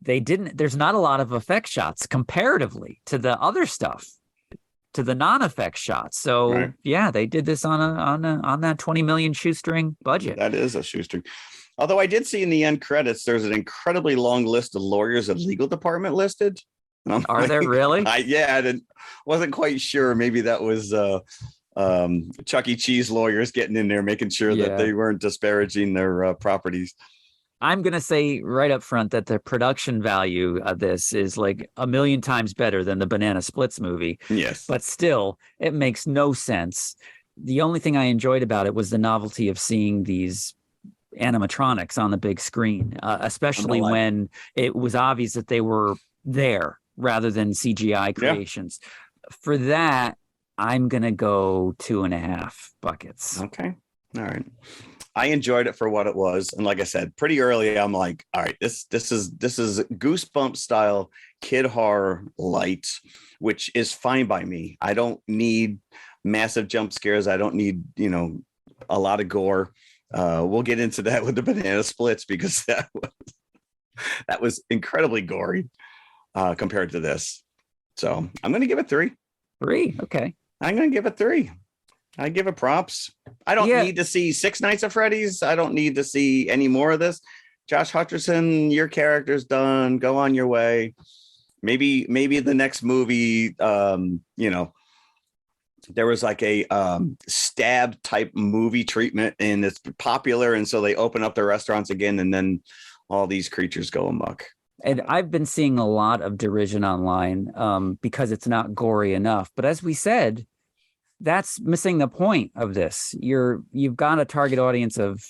there's not a lot of effect shots comparatively to the other stuff, to the non-effect shots. So Right. yeah, they did this on that 20 million shoestring budget. That is a shoestring. Although I did see in the end credits, there's an incredibly long list of lawyers of legal department listed. Are there really? I wasn't quite sure. Maybe that was Chuck E. Cheese lawyers getting in there, making sure that they weren't disparaging their properties. I'm going to say right up front that the production value of this is like 1 million times better than the Banana Splits movie. Yes. But still, it makes no sense. The only thing I enjoyed about it was the novelty of seeing these animatronics on the big screen, especially when it was obvious that they were there rather than CGI creations. For that, I'm going to go 2.5 buckets. Okay. All right. I enjoyed it for what it was. And like I said, pretty early, I'm like, all right, this is Goosebump style kid horror light, which is fine by me. I don't need massive jump scares. I don't need, a lot of gore. We'll get into that with the Banana Splits because that was incredibly gory compared to this. So I'm going to give it 3. 3. Okay. I'm going to give it 3. I give it props. I don't need to see 6 Nights at Freddy's. I don't need to see any more of this. Josh Hutcherson, your character's done. Go on your way. Maybe the next movie, there was like a stab type movie treatment and it's popular. And so they open up their restaurants again and then all these creatures go amok. And I've been seeing a lot of derision online because it's not gory enough. But as we said, that's missing the point of this. You've got a target audience of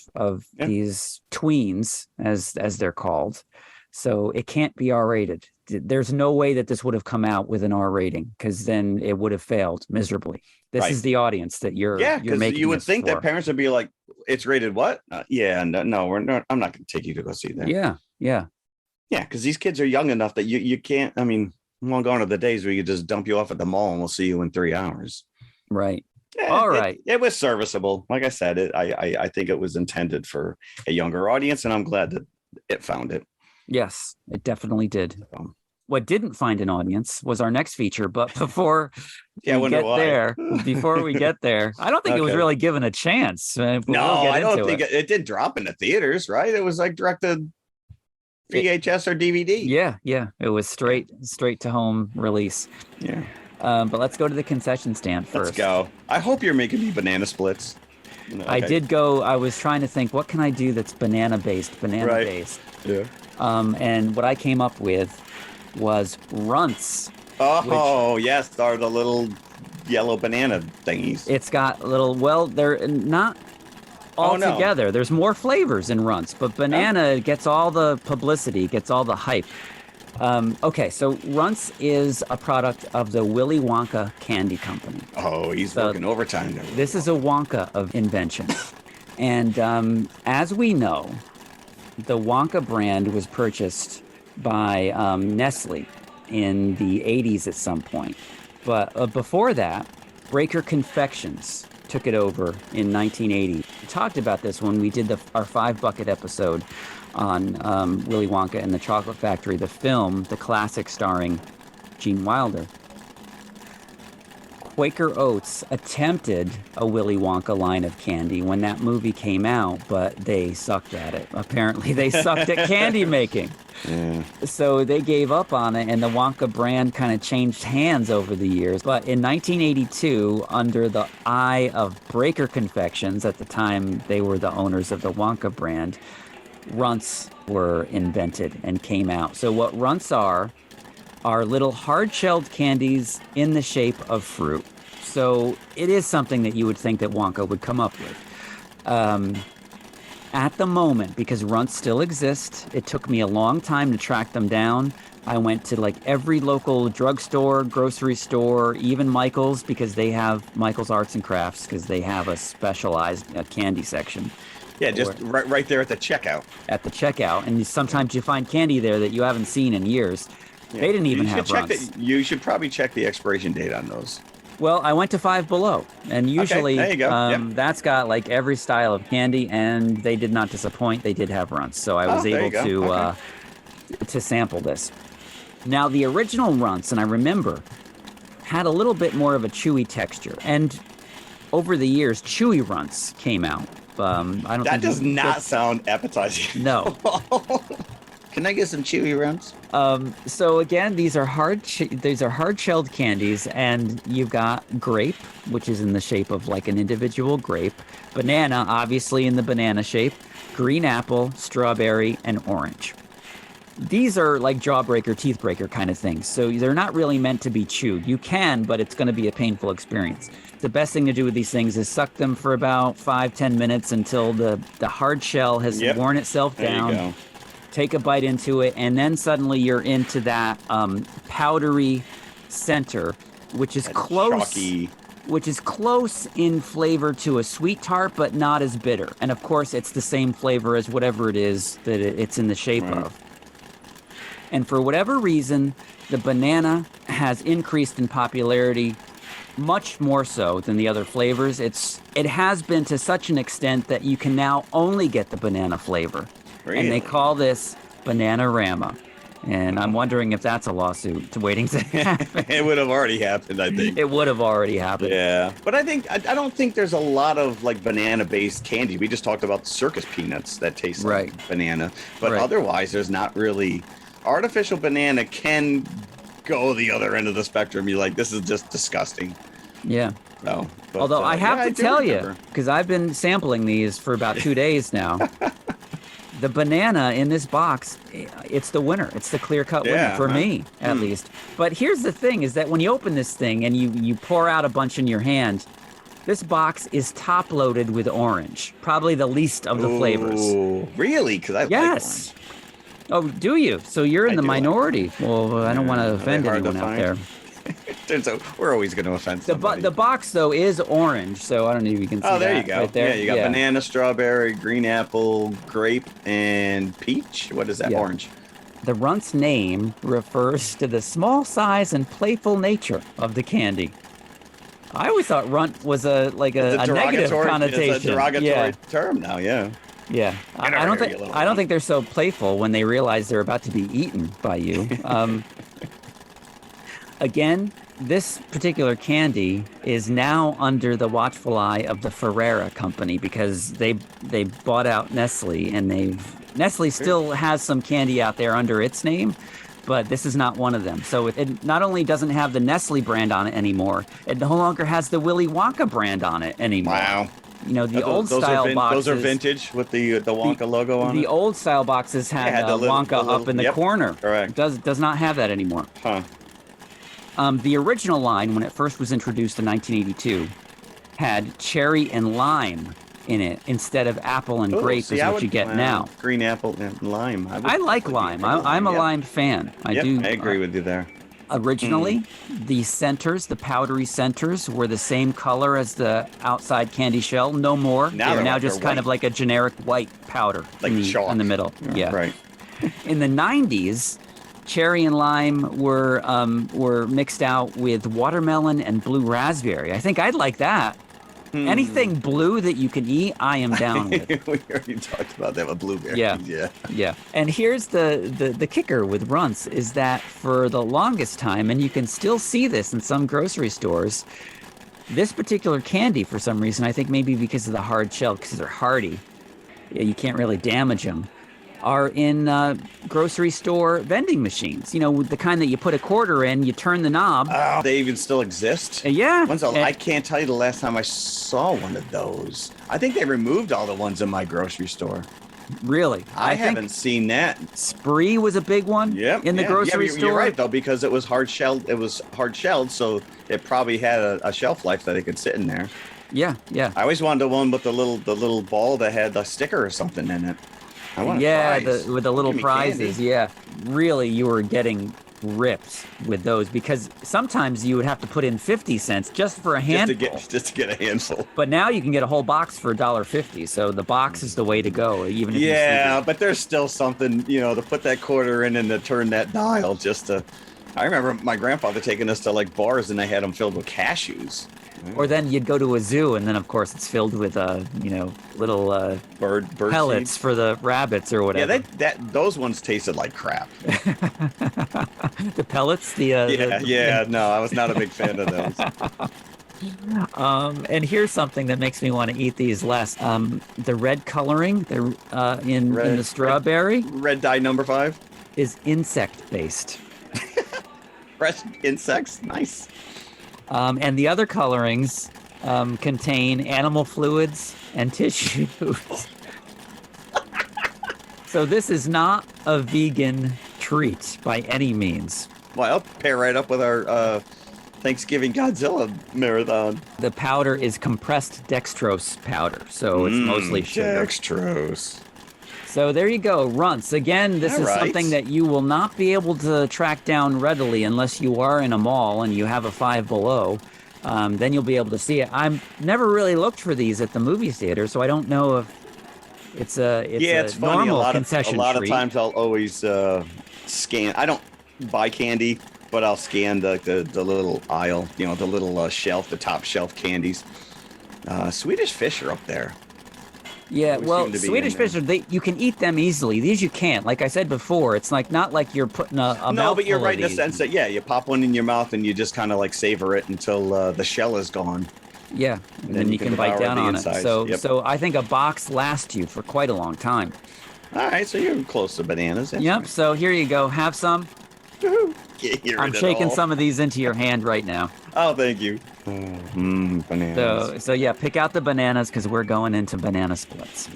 these tweens, as they're called. So it can't be R-rated. There's no way that this would have come out with an R rating because then it would have failed miserably. This is the audience that you're making. You would think that parents would be like, "It's rated what?" No, we're not. I'm not going to take you to go see that. Yeah. Because these kids are young enough that you can't. I mean, long gone are the days where you just dump you off at the mall and we'll see you in 3 hours. Right. Yeah, all right. It was serviceable. Like I said, I think it was intended for a younger audience, and I'm glad that it found it. Yes, it definitely did. What didn't find an audience was our next feature, but before we get there, I don't think it was really given a chance. I don't think it did drop into theaters, right? It was like directed VHS or DVD. Yeah. It was straight to home release. Yeah. But let's go to the concession stand first. Let's go. I hope you're making me banana splits. Okay. I did go. I was trying to think, what can I do that's banana based? Yeah. And what I came up with was Runts. Oh, yes. They're the little yellow banana thingies. It's got they're not all together. No. There's more flavors in Runts, but banana gets all the publicity, gets all the hype. Okay, so Runts is a product of the Willy Wonka Candy Company. Oh, he's working overtime there. This is a Wonka of invention. And as we know, the Wonka brand was purchased by Nestle in the 80s at some point. But before that, Breaker Confections took it over in 1980. We talked about this when we did our 5 bucket episode on Willy Wonka and the Chocolate Factory, the film, the classic starring Gene Wilder. Quaker Oats attempted a Willy Wonka line of candy when that movie came out, but they sucked at it. Apparently, they sucked at candy making. Yeah. So they gave up on it, and the Wonka brand kind of changed hands over the years. But in 1982, under the eye of Breaker Confections, at the time they were the owners of the Wonka brand, Runts were invented and came out. So what Runts are little hard-shelled candies in the shape of fruit. So it is something that you would think that Wonka would come up with. At the moment, because Runts still exist, it took me a long time to track them down. I went to like every local drugstore, grocery store, even Michael's, because they have Michael's Arts and Crafts, because they have a specialized candy section. Yeah, just right there at the checkout. At the checkout. And sometimes you find candy there that you haven't seen in years. Yeah. They didn't even have Runts. You should probably check the expiration date on those. Well, I went to Five Below, and usually there you go. That's got like every style of candy, and they did not disappoint. They did have Runts, so I was able to sample this. Now, the original Runts, and I remember, had a little bit more of a chewy texture, and over the years, Chewy Runts came out. That does not sound appetizing. No. Can I get some Chewy Runts? So again, these are hard-shelled candies, and you've got grape, which is in the shape of like an individual grape, banana, obviously in the banana shape, green apple, strawberry, and orange. These are like jawbreaker, teeth breaker kind of things. So they're not really meant to be chewed. You can, but it's going to be a painful experience. The best thing to do with these things is suck them for about 5-10 minutes until the hard shell has worn itself down. There you go. Take a bite into it, and then suddenly you're into that powdery center, which is chalky. Which is close in flavor to a sweet tart, but not as bitter. And of course, it's the same flavor as whatever it is that it's in the shape of. And for whatever reason, the banana has increased in popularity much more so than the other flavors. It has been to such an extent that you can now only get the banana flavor. Really? And they call this Bananarama. And I'm wondering if that's a lawsuit waiting to happen. It would have already happened, I think. It would have already happened. Yeah. But I don't think there's a lot of like banana-based candy. We just talked about the circus peanuts that taste like banana. But otherwise, there's not really... Artificial banana can go the other end of the spectrum. You're like, this is just disgusting. Yeah. No. But, although I have to tell you, because I've been sampling these for about 2 days now, the banana in this box, it's the winner. It's the clear-cut winner for me, at least. But here's the thing, is that when you open this thing and you pour out a bunch in your hand, this box is top-loaded with orange, probably the least of the flavors. Really? Because I like orange. Oh, do you? So you're in the minority. Well, I don't want to offend anyone out there. We're always going to offend somebody. The box, though, is orange, so I don't know if you can see that. Oh, there you go. Right there. Yeah, you got banana, strawberry, green apple, grape, and peach. What is that? Orange. The Runts name refers to the small size and playful nature of the candy. I always thought runt was a negative connotation. It's a derogatory term now, yeah. Yeah, I don't think they're so playful when they realize they're about to be eaten by you. Again, this particular candy is now under the watchful eye of the Ferrera company because they bought out Nestle, and Nestle still has some candy out there under its name, but this is not one of them. So it not only doesn't have the Nestle brand on it anymore, it no longer has the Willy Wonka brand on it anymore. Wow. You know, the old style boxes. Those are vintage with the Wonka logo on it? The old style boxes had Wonka up in the corner. Correct. Does not have that anymore. Huh. The original line, when it first was introduced in 1982, had cherry and lime in it instead of apple and grape is what you get now. Green apple and lime. I like lime. I'm a lime fan. I agree with you there. Originally, the centers, the powdery centers, were the same color as the outside candy shell. No more. They're now just kind of like a generic white powder like chalk in the middle. Yeah. Right. In the 90s, cherry and lime were mixed out with watermelon and blue raspberry. I think I'd like that. Anything blue that you can eat, I am down with. We already talked about that with blueberries. Yeah. And here's the kicker with Runts is that for the longest time, and you can still see this in some grocery stores, this particular candy, for some reason, I think maybe because of the hard shell, because they're hardy, you can't really damage them, are in grocery store vending machines. You know, the kind that you put a quarter in, you turn the knob. Oh, they even still exist? Yeah. I can't tell you the last time I saw one of those. I think they removed all the ones in my grocery store. Really? I haven't seen that. Spree was a big one in the grocery store. You're right, though, because it was hard shelled. It was hard shelled, so it probably had a shelf life that it could sit in there. Yeah. I always wanted the one with the little ball that had a sticker or something in it. I want a prize. With the little prizes. Candy. Yeah. Really, you were getting ripped with those because sometimes you would have to put in 50 cents just for a handful. Just to get a handful. But now you can get a whole box for $1.50. So the box is the way to go. Even if but there's still something, to put that quarter in and to turn that dial I remember my grandfather taking us to like bars and they had them filled with cashews. Or then you'd go to a zoo and then of course it's filled with little bird pellets seeds for the rabbits or whatever. Yeah, those ones tasted like crap. The pellets, no, I was not a big fan of those. And here's something that makes me want to eat these less. The red coloring, in the strawberry, red dye number 5 is insect based. Fresh insects, nice. And the other colorings contain animal fluids and tissues. So this is not a vegan treat by any means. Well, I'll pair right up with our Thanksgiving Godzilla marathon. The powder is compressed dextrose powder, so it's mostly sugar. Dextrose. So there you go, Runts. Again, this is something that you will not be able to track down readily unless you are in a mall and you have a Five Below. Then you'll be able to see it. I've never really looked for these at the movie theater, so I don't know if it's it's normal funny. concession A lot treat. of times I'll always scan. I don't buy candy, but I'll scan the little aisle, the little shelf, the top shelf candies. Swedish Fish are up there. Yeah, well, Swedish Fish, you can eat them easily. These you can't. Like I said before, it's not like you're putting a mouthful. No, but you're right in the sense that, you pop one in your mouth and you just kind of like savor it until the shell is gone. Yeah, and then you can bite down on it. So I think a box lasts you for quite a long time. All right, so you're close to bananas. Yep, right. So here you go. Have some. I'm shaking some of these into your hand right now. Oh, thank you. Bananas. So yeah, pick out the bananas because we're going into banana splits.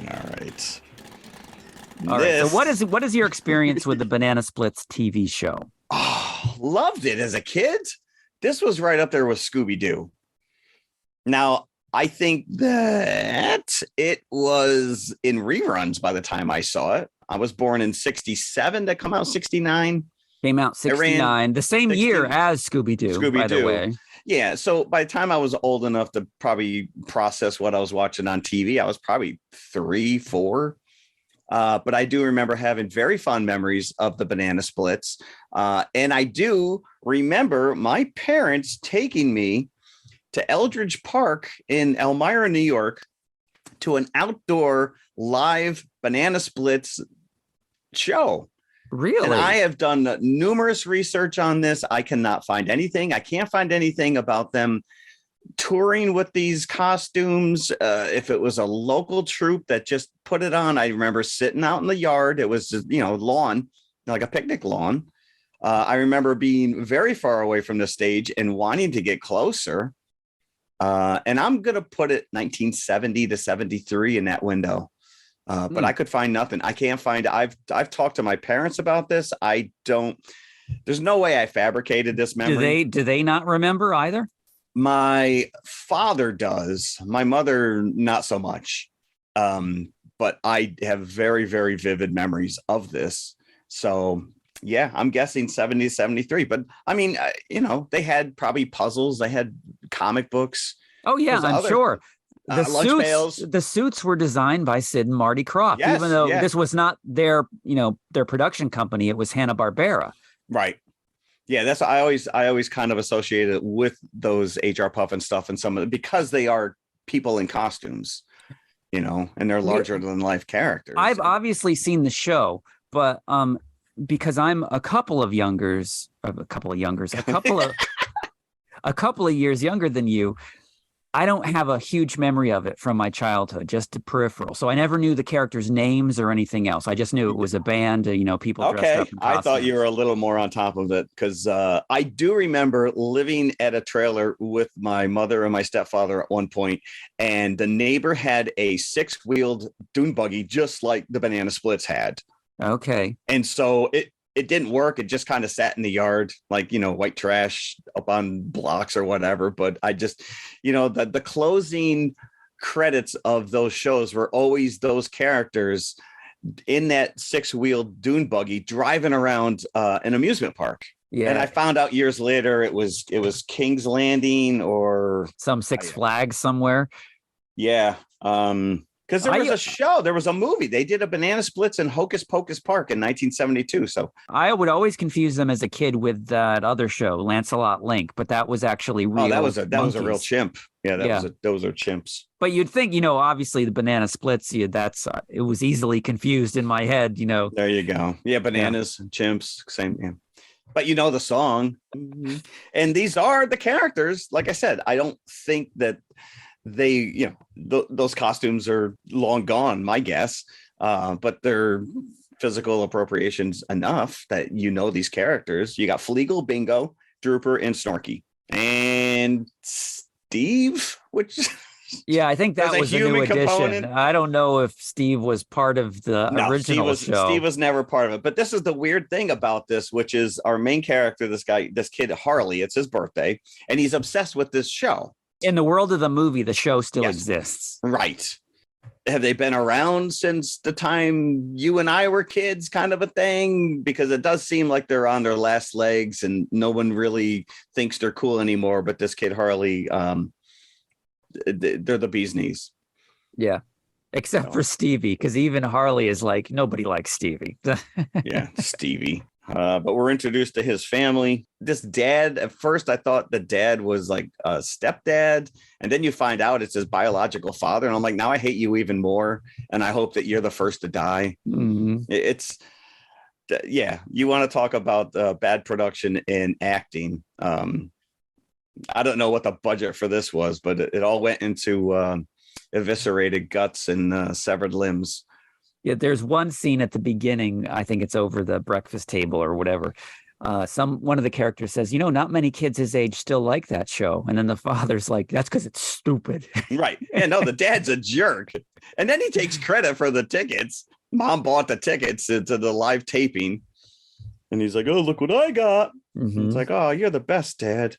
All right. So what is your experience with the Banana Splits TV show? Oh, loved it as a kid. This was right up there with Scooby-Doo. Now, I think that it was in reruns by the time I saw it. I was born in 67 to come out 69. Came out 69, the same year as Scooby-Doo, by the way. Yeah, so by the time I was old enough to probably process what I was watching on TV, I was probably 3, 4. But I do remember having very fond memories of the Banana Splits. And I do remember my parents taking me to Eldridge Park in Elmira, New York, to an outdoor live Banana Splits show. Really? And I have done numerous research on this. I cannot find anything. I can't find anything about them touring with these costumes. If it was a local troupe that just put it on, I remember sitting out in the yard. It was, lawn, like a picnic lawn. I remember being very far away from the stage and wanting to get closer. And I'm going to put it 1970 to 73 in that window. But I could find nothing. I can't find. I've talked to my parents about this. There's no way I fabricated this memory. Do they not remember either? My father does. My mother, not so much. But I have very, very vivid memories of this. So yeah, I'm guessing 70 to 73. But I mean, they had probably puzzles. They had comic books. Oh yeah, I'm sure. The suits were designed by Sid and Marty Krofft, even though this was not their production company. It was Hanna-Barbera. Right. Yeah, that's I always kind of associated it with those HR Puff and stuff and some of it because they are people in costumes, and they're larger than life characters. I've obviously seen the show, but because I'm a couple of youngers, a couple of years younger than you, I don't have a huge memory of it from my childhood, just a peripheral. So I never knew the characters' names or anything else. I just knew it was a band, people dressed up in costumes. I thought you were a little more on top of it because I do remember living at a trailer with my mother and my stepfather at one point, and the neighbor had a 6-wheeled dune buggy just like the Banana Splits had. Okay. And so it didn't work. It just kind of sat in the yard, like, white trash up on blocks or whatever. But I just, the closing credits of those shows were always those characters in that 6-wheeled dune buggy driving around an amusement park. Yeah. And I found out years later it was King's Landing or some Six Flags somewhere. Yeah. Because there was a show, there was a movie. They did a Banana Splits in Hocus Pocus Park in 1972. So I would always confuse them as a kid with that other show, Lancelot Link, but that was actually real. Oh, that was a real chimp. Yeah, those are chimps. But you'd think, obviously the Banana Splits, it was easily confused in my head, There you go. Yeah, bananas, chimps, same. Yeah. But the song, and these are the characters. Like I said, I don't think that they, those costumes are long gone, my guess. But they're physical appropriations enough that these characters. You got Fleagle, Bingo, Drooper, and Snorky, and Steve, which yeah, I think that was a new addition. Component. I don't know if Steve was part of the original show. Steve was never part of it. But this is the weird thing about this, which is our main character, this kid Harley. It's his birthday, and he's obsessed with this show. In the world of the movie, the show still exists. Right. Have they been around since the time you and I were kids, kind of a thing? Because it does seem like they're on their last legs and no one really thinks they're cool anymore. But this kid, Harley, they're the bee's knees. Yeah. Except for Stevie, because even Harley is like, nobody likes Stevie. Yeah, Stevie. But we're introduced to his family. This dad, at first I thought the dad was like a stepdad, and then you find out it's his biological father, and I'm like, now I hate you even more, and I hope that you're the first to die. Mm-hmm. You want to talk about bad production and acting. I don't know what the budget for this was, but it all went into eviscerated guts and severed limbs. Yeah, there's one scene at the beginning. I think it's over the breakfast table or whatever. One of the characters says, not many kids his age still like that show. And then the father's like, that's because it's stupid. Right. Yeah, no, the dad's a jerk. And then he takes credit for the tickets. Mom bought the tickets to the live taping. And he's like, oh, look what I got. Mm-hmm. It's like, oh, you're the best, Dad.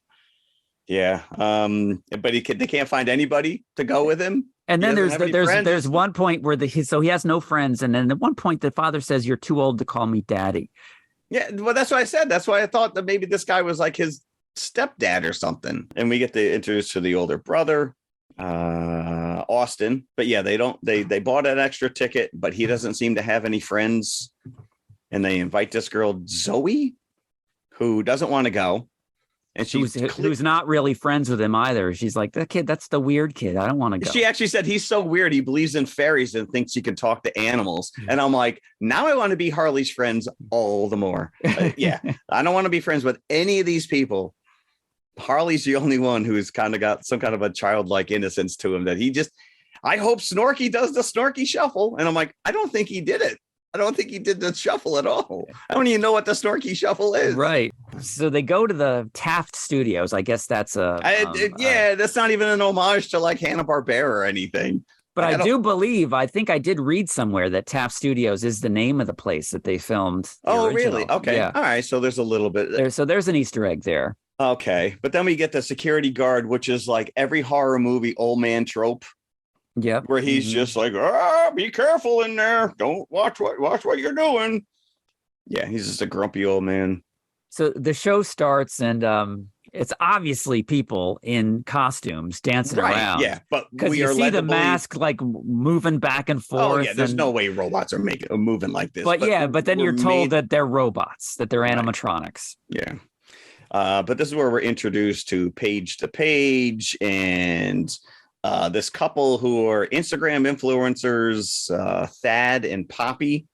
Yeah. But they can't find anybody to go with him. And then there's one point where so he has no friends, and then at one point the father says, "You're too old to call me daddy." Yeah, well, that's what I said. That's why I thought that maybe this guy was like his stepdad or something. And we get to introduce to the older brother, Austin. But yeah, they bought an extra ticket, but he doesn't seem to have any friends. And they invite this girl Zoe, who doesn't want to go. And who's not really friends with him either. She's like, that kid, that's the weird kid. I don't want to go. She actually said he's so weird. He believes in fairies and thinks he can talk to animals. And I'm like, now I want to be Harley's friends all the more. Yeah, I don't want to be friends with any of these people. Harley's the only one who's kind of got some kind of a childlike innocence to him that I hope Snorky does the Snorky shuffle. And I'm like, I don't think he did it. I don't think he did the shuffle at all. I don't even know what the Snorky shuffle is. Right. So they go to the Taft Studios. I guess that's that's not even an homage to like Hanna-Barbera or anything. But I think I did read somewhere that Taft Studios is the name of the place that they filmed. Really? Okay. Yeah. All right. So there's a little bit there. So there's an Easter egg there. Okay. But then we get the security guard, which is like every horror movie old man trope. Yeah, where he's just like, be careful in there. Don't watch what you're doing. Yeah, he's just a grumpy old man. So the show starts, and it's obviously people in costumes dancing around. Yeah, but because you see the mask like moving back and forth. Oh yeah, there's no way robots are moving like this. But then you're told that they're robots, that they're animatronics. Yeah. But this is where we're introduced to Page, and this couple who are Instagram influencers, Thad and Poppy.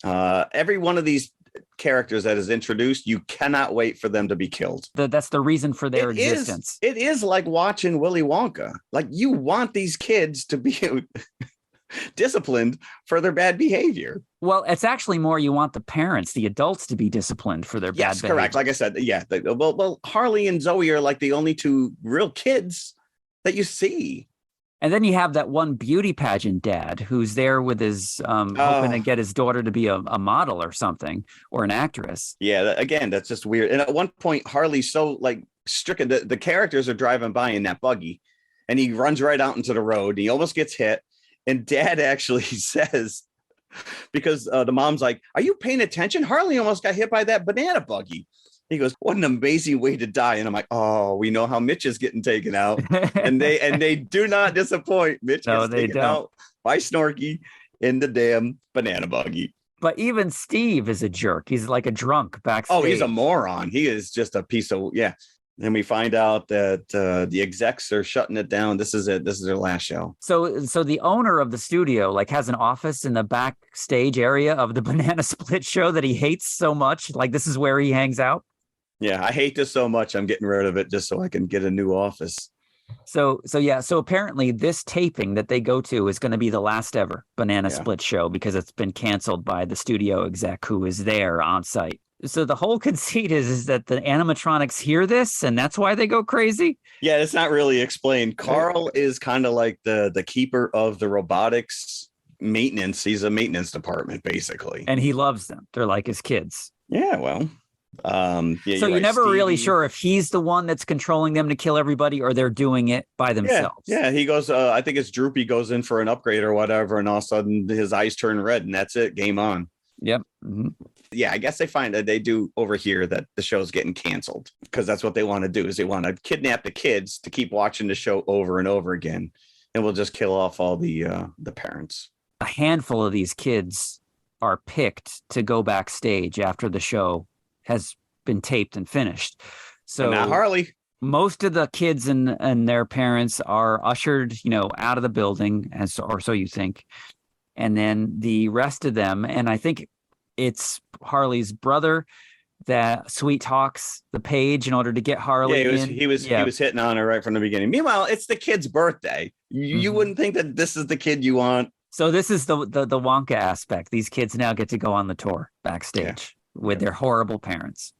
Every one of these characters that is introduced, you cannot wait for them to be killed. That's the reason for their existence. It is like watching Willy Wonka. Like, you want these kids to be disciplined for their bad behavior. Well, it's actually more you want the parents, the adults, to be disciplined for their bad behavior. Yes, correct. Like I said, yeah. Well, Harley and Zoe are like the only two real kids that you see. And then you have that one beauty pageant dad who's there with his hoping to get his daughter to be a model or something, or an actress. Yeah, again, that's just weird. And at one point, Harley's so like stricken. The characters are driving by in that buggy, and he runs right out into the road. He almost gets hit. And Dad actually says, because the mom's like, "Are you paying attention? Harley almost got hit by that banana buggy." He goes, "What an amazing way to die." And I'm like, "Oh, we know how Mitch is getting taken out." and they do not disappoint. Mitch gets taken out by Snorky in the damn banana buggy. But even Steve is a jerk. He's like a drunk backstage. Oh, he's a moron. He is just a piece of, yeah. Then we find out that the execs are shutting it down. This is it. This is their last show. So the owner of the studio like has an office in the backstage area of the Banana Split show that he hates so much. Like, this is where he hangs out. Yeah, I hate this so much. I'm getting rid of it just so I can get a new office. So apparently this taping that they go to is going to be the last ever Banana Split show because it's been canceled by the studio exec who is there on site. So the whole conceit is that the animatronics hear this and that's why they go crazy. Yeah, it's not really explained. Carl is kind of like the keeper of the robotics maintenance. He's a maintenance department, basically. And he loves them. They're like his kids. Yeah, well. So you're never really sure if he's the one that's controlling them to kill everybody or they're doing it by themselves. Yeah, he goes, I think it's Droopy goes in for an upgrade or whatever, and all of a sudden his eyes turn red and that's it. Game on. Yep. Mm-hmm. Yeah, I guess they find that they do overhear that the show's getting canceled because that's what they want to do is they want to kidnap the kids to keep watching the show over and over again. And we'll just kill off all the parents. A handful of these kids are picked to go backstage after the show has been taped and finished. So not Harley. Most of the kids and their parents are ushered, out of the building, or so you think. And then the rest of them, and I think it's Harley's brother that sweet talks the page in order to get Harley. Yeah, he was hitting on her right from the beginning. Meanwhile, it's the kid's birthday. You wouldn't think that this is the kid you want. So this is the Wonka aspect. These kids now get to go on the tour backstage with their horrible parents.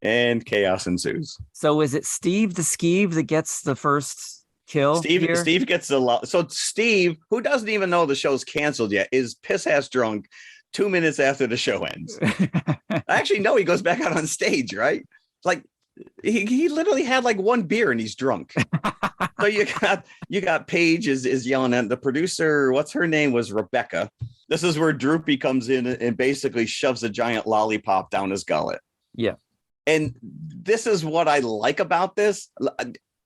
And chaos ensues. So is it Steve the Skeeve that gets the first kill? Steve gets a lot. So Steve, who doesn't even know the show's canceled yet, is piss ass drunk 2 minutes after the show ends. Actually, no, he goes back out on stage, right? Like he literally had like one beer and he's drunk. So you got Paige is yelling at the producer. What's her name? Was Rebecca. This is where Droopy comes in and basically shoves a giant lollipop down his gullet. Yeah. And this is what I like about this.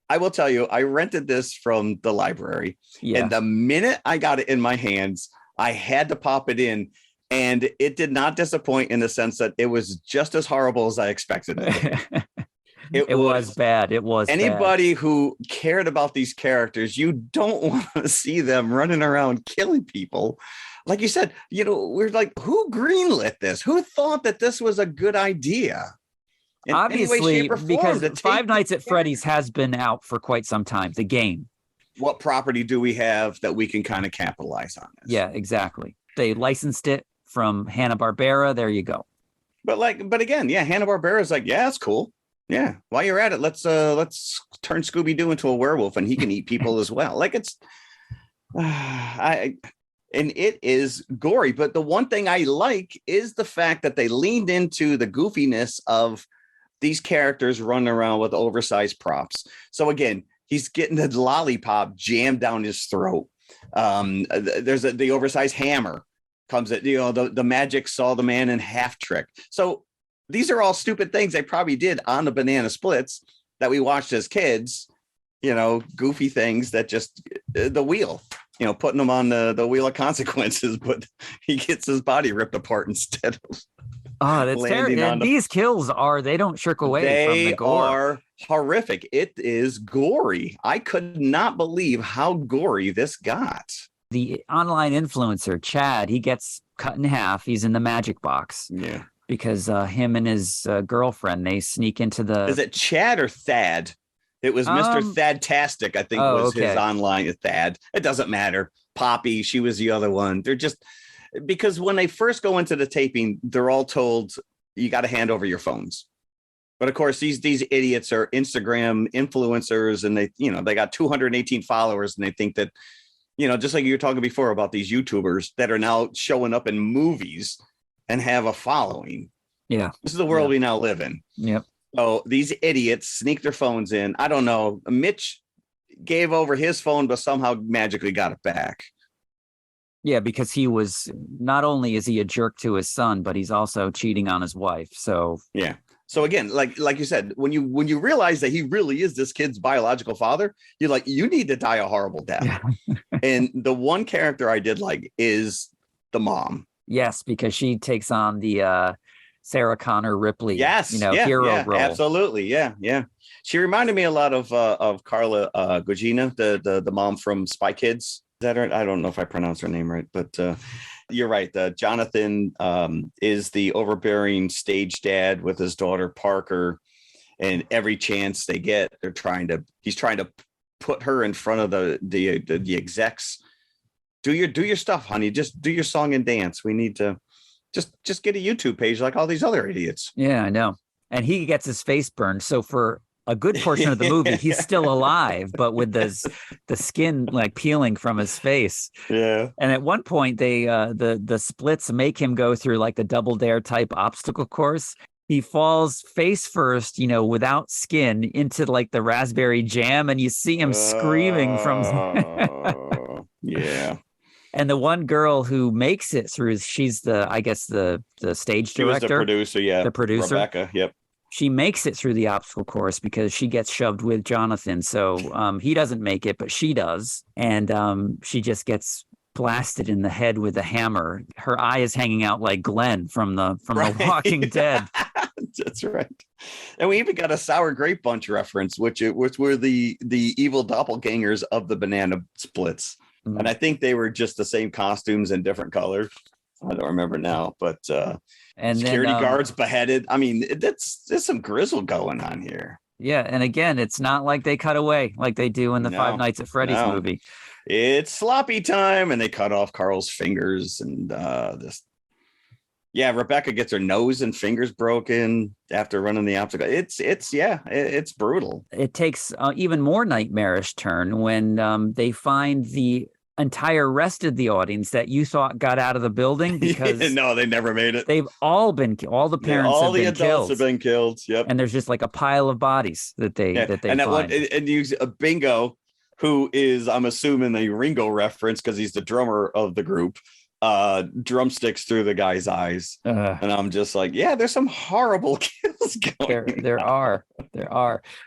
I will tell you, I rented this from the library. Yeah. And the minute I got it in my hands, I had to pop it in. And it did not disappoint in the sense that it was just as horrible as I expected it. It was bad. It was anybody bad. Who cared about these characters, you don't want to see them running around killing people. Like you said, we're like, who greenlit this? Who thought that this was a good idea? In obviously, because Five Nights at Freddy's has been out for quite some time, the game. What property do we have that we can kind of capitalize on this? Yeah, exactly. They licensed it from Hanna-Barbera. There you go. But again, Hanna-Barbera is like, yeah, that's cool. Yeah. While you're at it, let's turn Scooby-Doo into a werewolf and he can eat people as well. Like it's, and it is gory. But the one thing I like is the fact that they leaned into the goofiness of these characters running around with oversized props. So again, he's getting the lollipop jammed down his throat. There's the oversized hammer comes at, the magic saw the man in half trick. So these are all stupid things they probably did on the Banana Splits that we watched as kids, goofy things that just the wheel, putting them on the wheel of consequences, but he gets his body ripped apart instead of. Oh, that's landing terrible. on And the. these kills they don't shirk away from the They gore. are horrific. It is gory. I could not believe how gory this got. The online influencer, Chad, he gets cut in half. He's in the magic box Yeah. because him and his girlfriend, they sneak into the. Is it Chad or Thad? It was Mr. Thadtastic, I think, was his online Thad. It doesn't matter. Poppy, she was the other one. They're just because when they first go into the taping, they're all told you got to hand over your phones. But of course, these idiots are Instagram influencers, and they got 218 followers, and they think that, just like you were talking before about these YouTubers that are now showing up in movies and have a following. Yeah, this is the world we now live in. Yep. So these idiots sneak their phones in. I don't know. Mitch gave over his phone, but somehow magically got it back. Yeah, because he was not only is he a jerk to his son, but he's also cheating on his wife. So yeah. So again, like you said, when you realize that he really is this kid's biological father, you're like, you need to die a horrible death. Yeah. And the one character I did like is the mom. Yes, because she takes on the Sarah Connor Ripley, hero role. Absolutely. Yeah. She reminded me a lot of Carla Gugino, the mom from Spy Kids. I don't know if I pronounced her name right, but you're right. Jonathan is the overbearing stage dad with his daughter Parker, and every chance they get, he's trying to put her in front of the execs. Do your stuff, honey. Just do your song and dance. We need to just get a YouTube page like all these other idiots. Yeah, I know. And he gets his face burned. So for a good portion of the movie, he's still alive, but with the skin like peeling from his face. Yeah. And at one point, they the splits make him go through like the Double Dare type obstacle course. He falls face first, without skin into like the raspberry jam, and you see him screaming from. Yeah. And the one girl who makes it through, she's the stage director. She was the producer, yeah. The producer. Rebecca, yep. She makes it through the obstacle course because she gets shoved with Jonathan. So he doesn't make it, but she does. And she just gets blasted in the head with a hammer. Her eye is hanging out like Glenn from the Walking Dead. That's right. And we even got a Sour Grape Bunch reference, which were the evil doppelgangers of the banana splits. Mm-hmm. And I think they were just the same costumes in different colors. I don't remember now, but and security guards beheaded. I mean, there's some grizzle going on here. Yeah, and again, it's not like they cut away like they do in the Five Nights at Freddy's movie. It's sloppy time, and they cut off Carl's fingers, and Rebecca gets her nose and fingers broken after running the obstacle. It's brutal. It takes even more nightmarish turn when they find the entire rest of the audience that you thought got out of the building because no, they never made it. They've all been all the parents all have the been adults killed. have been killed. Yep. And there's just like a pile of bodies that they find. And use a Bingo, who is, I'm assuming, a Ringo reference because he's the drummer of the group. Drumsticks through the guy's eyes, and I'm just like, there's some horrible kills going. There are.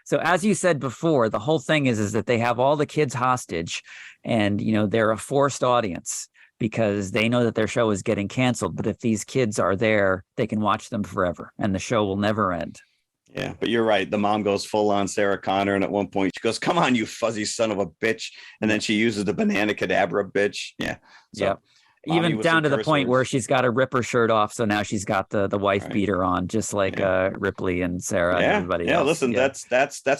So as you said before, the whole thing is that they have all the kids hostage, and they're a forced audience because they know that their show is getting canceled. But if these kids are there, they can watch them forever, and the show will never end. Yeah, but you're right. The mom goes full on Sarah Connor, and at one point she goes, "Come on, you fuzzy son of a bitch!" And then she uses the banana cadabra bitch. Yeah. So, yep. Even down to the point where she's got to rip her shirt off, so now she's got the wife beater on, just like Ripley and Sarah and everybody else. Listen, that's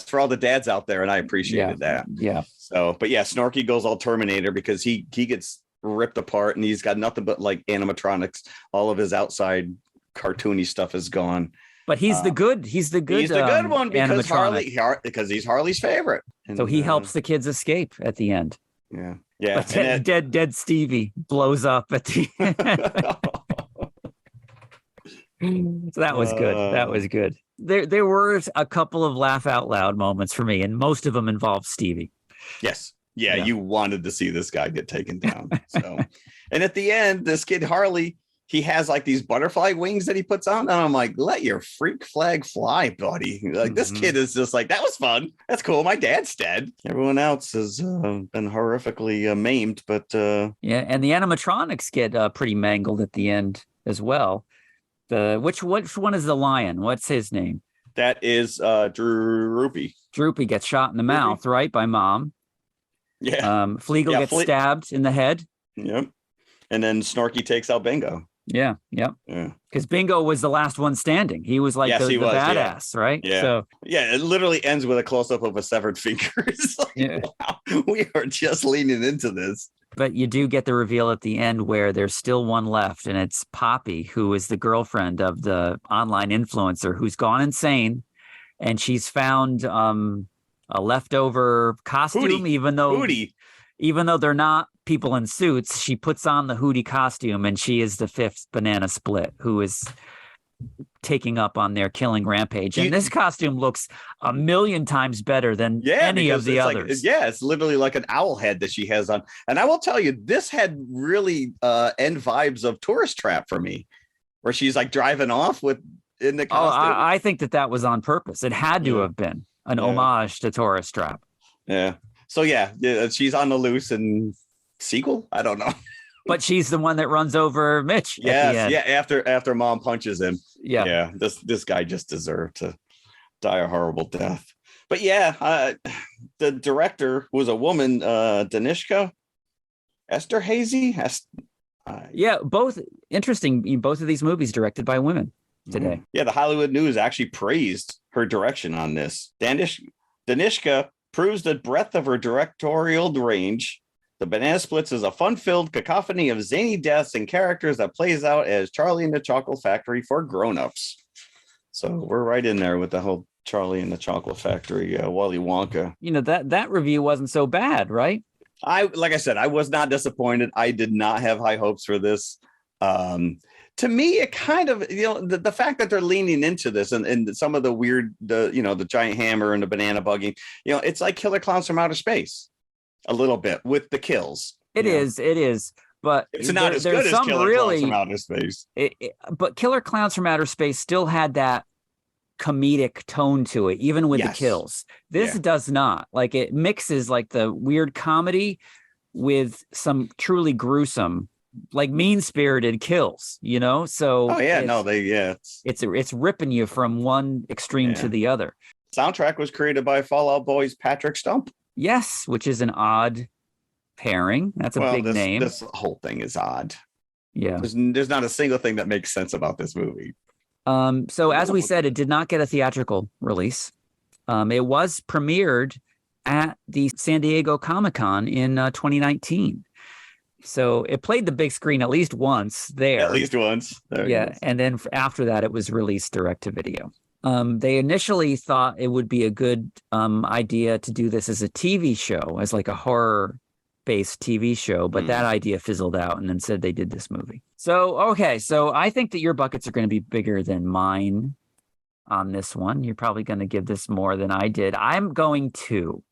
for all the dads out there, and I appreciated that. Yeah. So, but Snorky goes all Terminator because he gets ripped apart, and he's got nothing but like animatronics. All of his outside cartoony stuff is gone. But he's the good. He's the good one because he's Harley's favorite. And, so he helps the kids escape at the end. Yeah. But dead Stevie blows up at the end. So that was good. There were a couple of laugh out loud moments for me, and most of them involved Stevie. Yes. Yeah, you wanted to see this guy get taken down. So, and at the end, this kid Harley, he has like these butterfly wings that he puts on, and I'm like, let your freak flag fly, buddy. Like this kid is just like, that was fun. That's cool. My dad's dead. Everyone else has been horrifically maimed, but and the animatronics get pretty mangled at the end as well. Which one is the lion? What's his name? That is Droopy. Droopy gets shot in the mouth, right, by Mom. Yeah. Flegel gets stabbed in the head. Yep. And then Snorky takes out Bingo. Yeah. Because Bingo was the last one standing. He was like the badass, right? Yeah. So it literally ends with a close up of a severed finger. It's like, wow, we are just leaning into this. But you do get the reveal at the end where there's still one left, and it's Poppy, who is the girlfriend of the online influencer who's gone insane, and she's found a leftover costume, even though they're not people in suits. She puts on the Hootie costume, and she is the fifth Banana Split, who is taking up on their killing rampage. And this costume looks a million times better than any of the others. It's literally like an owl head that she has on. And I will tell you, this had really end vibes of Tourist Trap for me, where she's like driving off in the costume. I think that was on purpose. It had to have been an homage to Tourist Trap. Yeah. So she's on the loose in sequel. I don't know. But she's the one that runs over Mitch. After Mom punches him. Yeah. This guy just deserved to die a horrible death. But the director was a woman, Danishka Esterhazy. Both interesting. Both of these movies directed by women today. Yeah, the Hollywood News actually praised her direction on this. Danishka proves the breadth of her directorial range. The Banana Splits is a fun-filled cacophony of zany deaths and characters that plays out as Charlie and the Chocolate Factory for grown-ups. So we're right in there with the whole Charlie and the Chocolate Factory, Willy Wonka. That review wasn't so bad, right? Like I said, I was not disappointed. I did not have high hopes for this. To me, it kind of, the fact that they're leaning into this and some of the weird, the giant hammer and the banana bugging, it's like Killer Clowns from Outer Space. A little bit with the kills. It is, but it's not as good as Killer Clowns from Outer Space. But Killer Clowns from Outer Space still had that comedic tone to it, even with the kills. This does not. Like, it mixes like the weird comedy with some truly gruesome, like mean-spirited kills. So it's ripping you from one extreme to the other. Soundtrack was created by Fall Out Boy's Patrick Stump. Yes, which is an odd pairing. That's a big name. This whole thing is odd. Yeah. There's not a single thing that makes sense about this movie. So as we said, it did not get a theatrical release. It was premiered at the San Diego Comic-Con in 2019. So it played the big screen at least once there. At least once. And then after that, it was released direct to video. They initially thought it would be a good idea to do this as a TV show, as like a horror-based TV show, but that idea fizzled out, and instead they did this movie. So I think that your buckets are going to be bigger than mine on this one. You're probably going to give this more than I did. I'm going to.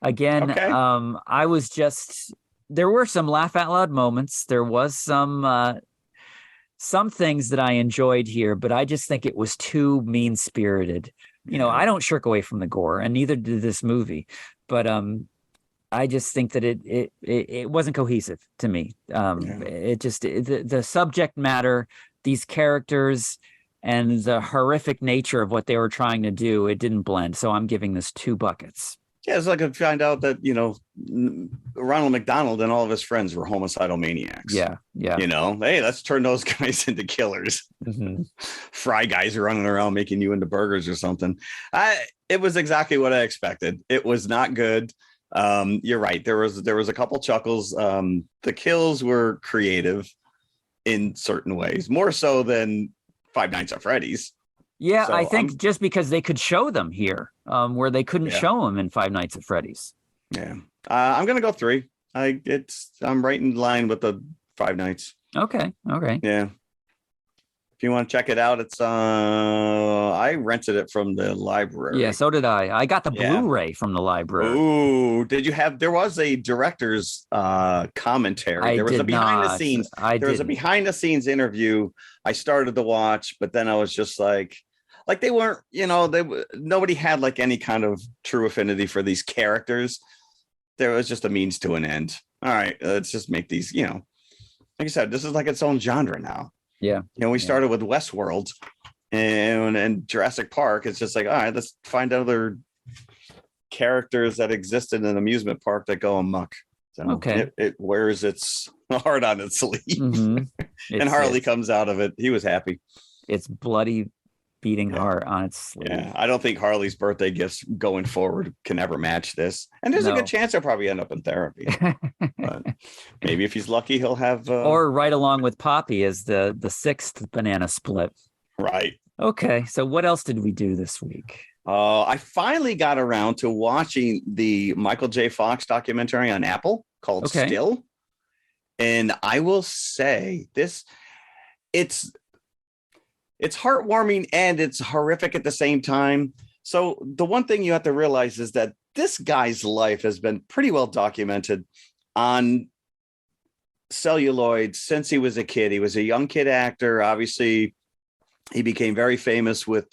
Again, I was there were some laugh out loud moments. There was some things that I enjoyed here, but I just think it was too mean-spirited. I don't shirk away from the gore, and neither did this movie, but I just think that it wasn't cohesive to me. The subject matter, these characters, and the horrific nature of what they were trying to do, it didn't blend. So I'm giving this 2 buckets. Yeah, it's like I find out that, Ronald McDonald and all of his friends were homicidal maniacs. Yeah. Hey, let's turn those guys into killers. Mm-hmm. Fry guys running around making you into burgers or something. It was exactly what I expected. It was not good. You're right. There was a couple chuckles. The kills were creative in certain ways, more so than Five Nights at Freddy's. Yeah, so I think just because they could show them here, where they couldn't show them in Five Nights at Freddy's. Yeah, I'm gonna go 3. I'm right in line with the Five Nights. Okay. Yeah. If you want to check it out, it's I rented it from the library. Yeah, so did I. I got the Blu-ray from the library. Ooh, did you have? There was a director's commentary. There was a behind the scenes. There was a behind the scenes interview. I started to watch, but then I was just like they weren't. Nobody had like any kind of true affinity for these characters. There was just a means to an end. All right, let's just make these. Like I said, this is like its own genre now. Yeah. We started with Westworld and Jurassic Park. It's just like, all right, let's find other characters that existed in an amusement park that go amok. So Okay. it wears its heart on its sleeve. Mhm. And Harley comes out of it. He was happy. It's bloody beating heart on its sleeve. Yeah, I don't think Harley's birthday gifts going forward can ever match this. And there's a good chance he'll probably end up in therapy. But maybe if he's lucky, he'll have or right along with Poppy as the sixth banana split. Right. Okay, so what else did we do this week? I finally got around to watching the Michael J. Fox documentary on Apple called Still. And I will say it's heartwarming and it's horrific at the same time. So the one thing you have to realize is that this guy's life has been pretty well documented on celluloid since he was a kid. He was a young kid actor. Obviously, he became very famous with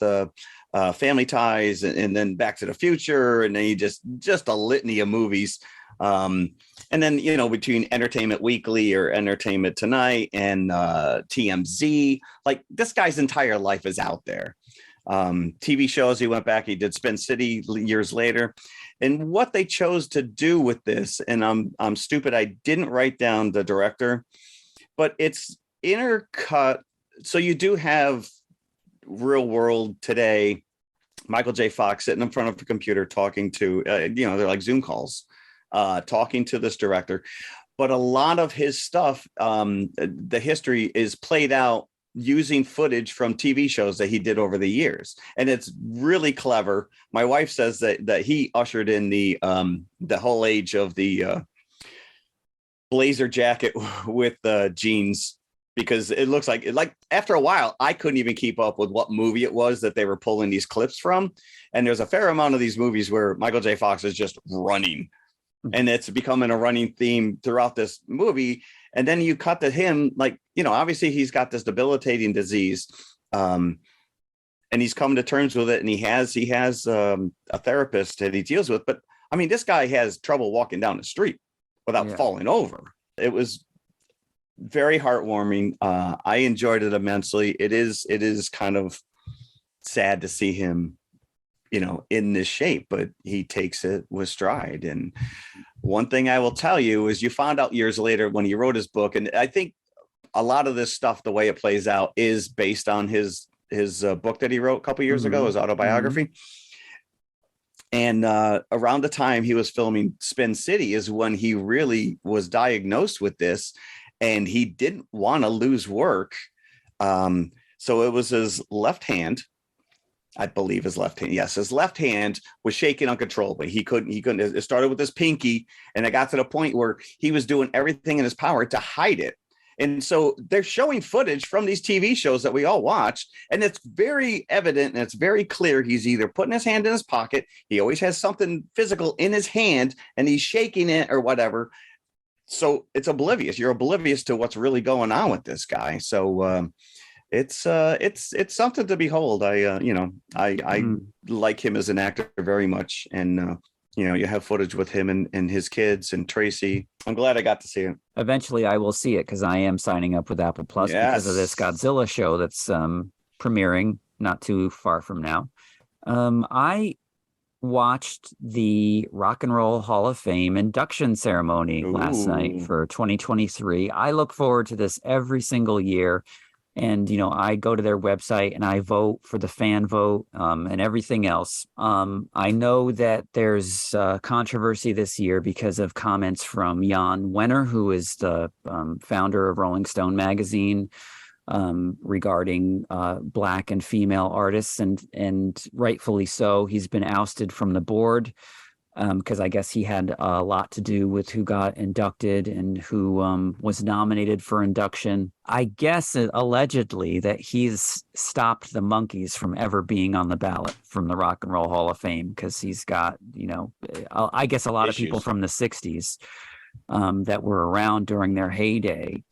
Family Ties and then Back to the Future. And then he just a litany of movies. And then, between Entertainment Weekly or Entertainment Tonight and TMZ, like this guy's entire life is out there. TV shows, he went back, he did Spin City years later. And what they chose to do with this, and I'm stupid, I didn't write down the director, but it's intercut. So you do have real world today, Michael J. Fox sitting in front of a computer talking to, they're like Zoom calls. Talking to this director, but a lot of his stuff, the history is played out using footage from TV shows that he did over the years, and it's really clever. My wife says that he ushered in the whole age of the blazer jacket with jeans, because it looks like after a while I couldn't even keep up with what movie it was that they were pulling these clips from, and there's a fair amount of these movies where Michael J. Fox is just running. And it's becoming a running theme throughout this movie. And then you cut to him, obviously he's got this debilitating disease, and he's come to terms with it. And he has a therapist that he deals with. But I mean, this guy has trouble walking down the street without falling over. It was very heartwarming. I enjoyed it immensely. It is kind of sad to see him in this shape, but he takes it with stride. And one thing I will tell you is you found out years later when he wrote his book, and I think a lot of this stuff, the way it plays out, is based on his book that he wrote a couple of years ago, his autobiography. And around the time he was filming Spin City is when he really was diagnosed with this, and he didn't want to lose work. So it was his left hand. I believe his left hand. Yes, his left hand was shaking uncontrollably. He couldn't. It started with his pinky, and it got to the point where he was doing everything in his power to hide it. And so they're showing footage from these TV shows that we all watch, and it's very evident and it's very clear he's either putting his hand in his pocket, he always has something physical in his hand, and he's shaking it or whatever. So it's oblivious. You're oblivious to what's really going on with this guy. So it's something to behold. I like him as an actor very much, and you have footage with him and his kids and Tracy. I'm glad I got to see it. Eventually, I will see it because I am signing up with Apple Plus because of this Godzilla show that's premiering not too far from now. I watched the Rock and Roll Hall of Fame induction ceremony last night for 2023. I look forward to this every single year. And, I go to their website and I vote for the fan vote and everything else. I know that there's controversy this year because of comments from Jan Wenner, who is the founder of Rolling Stone magazine, regarding Black and female artists. And rightfully so. He's been ousted from the board because I guess he had a lot to do with who got inducted and who was nominated for induction. I guess allegedly that he's stopped the Monkees from ever being on the ballot from the Rock and Roll Hall of Fame because he's got, I guess a lot of people from the 60s that were around during their heyday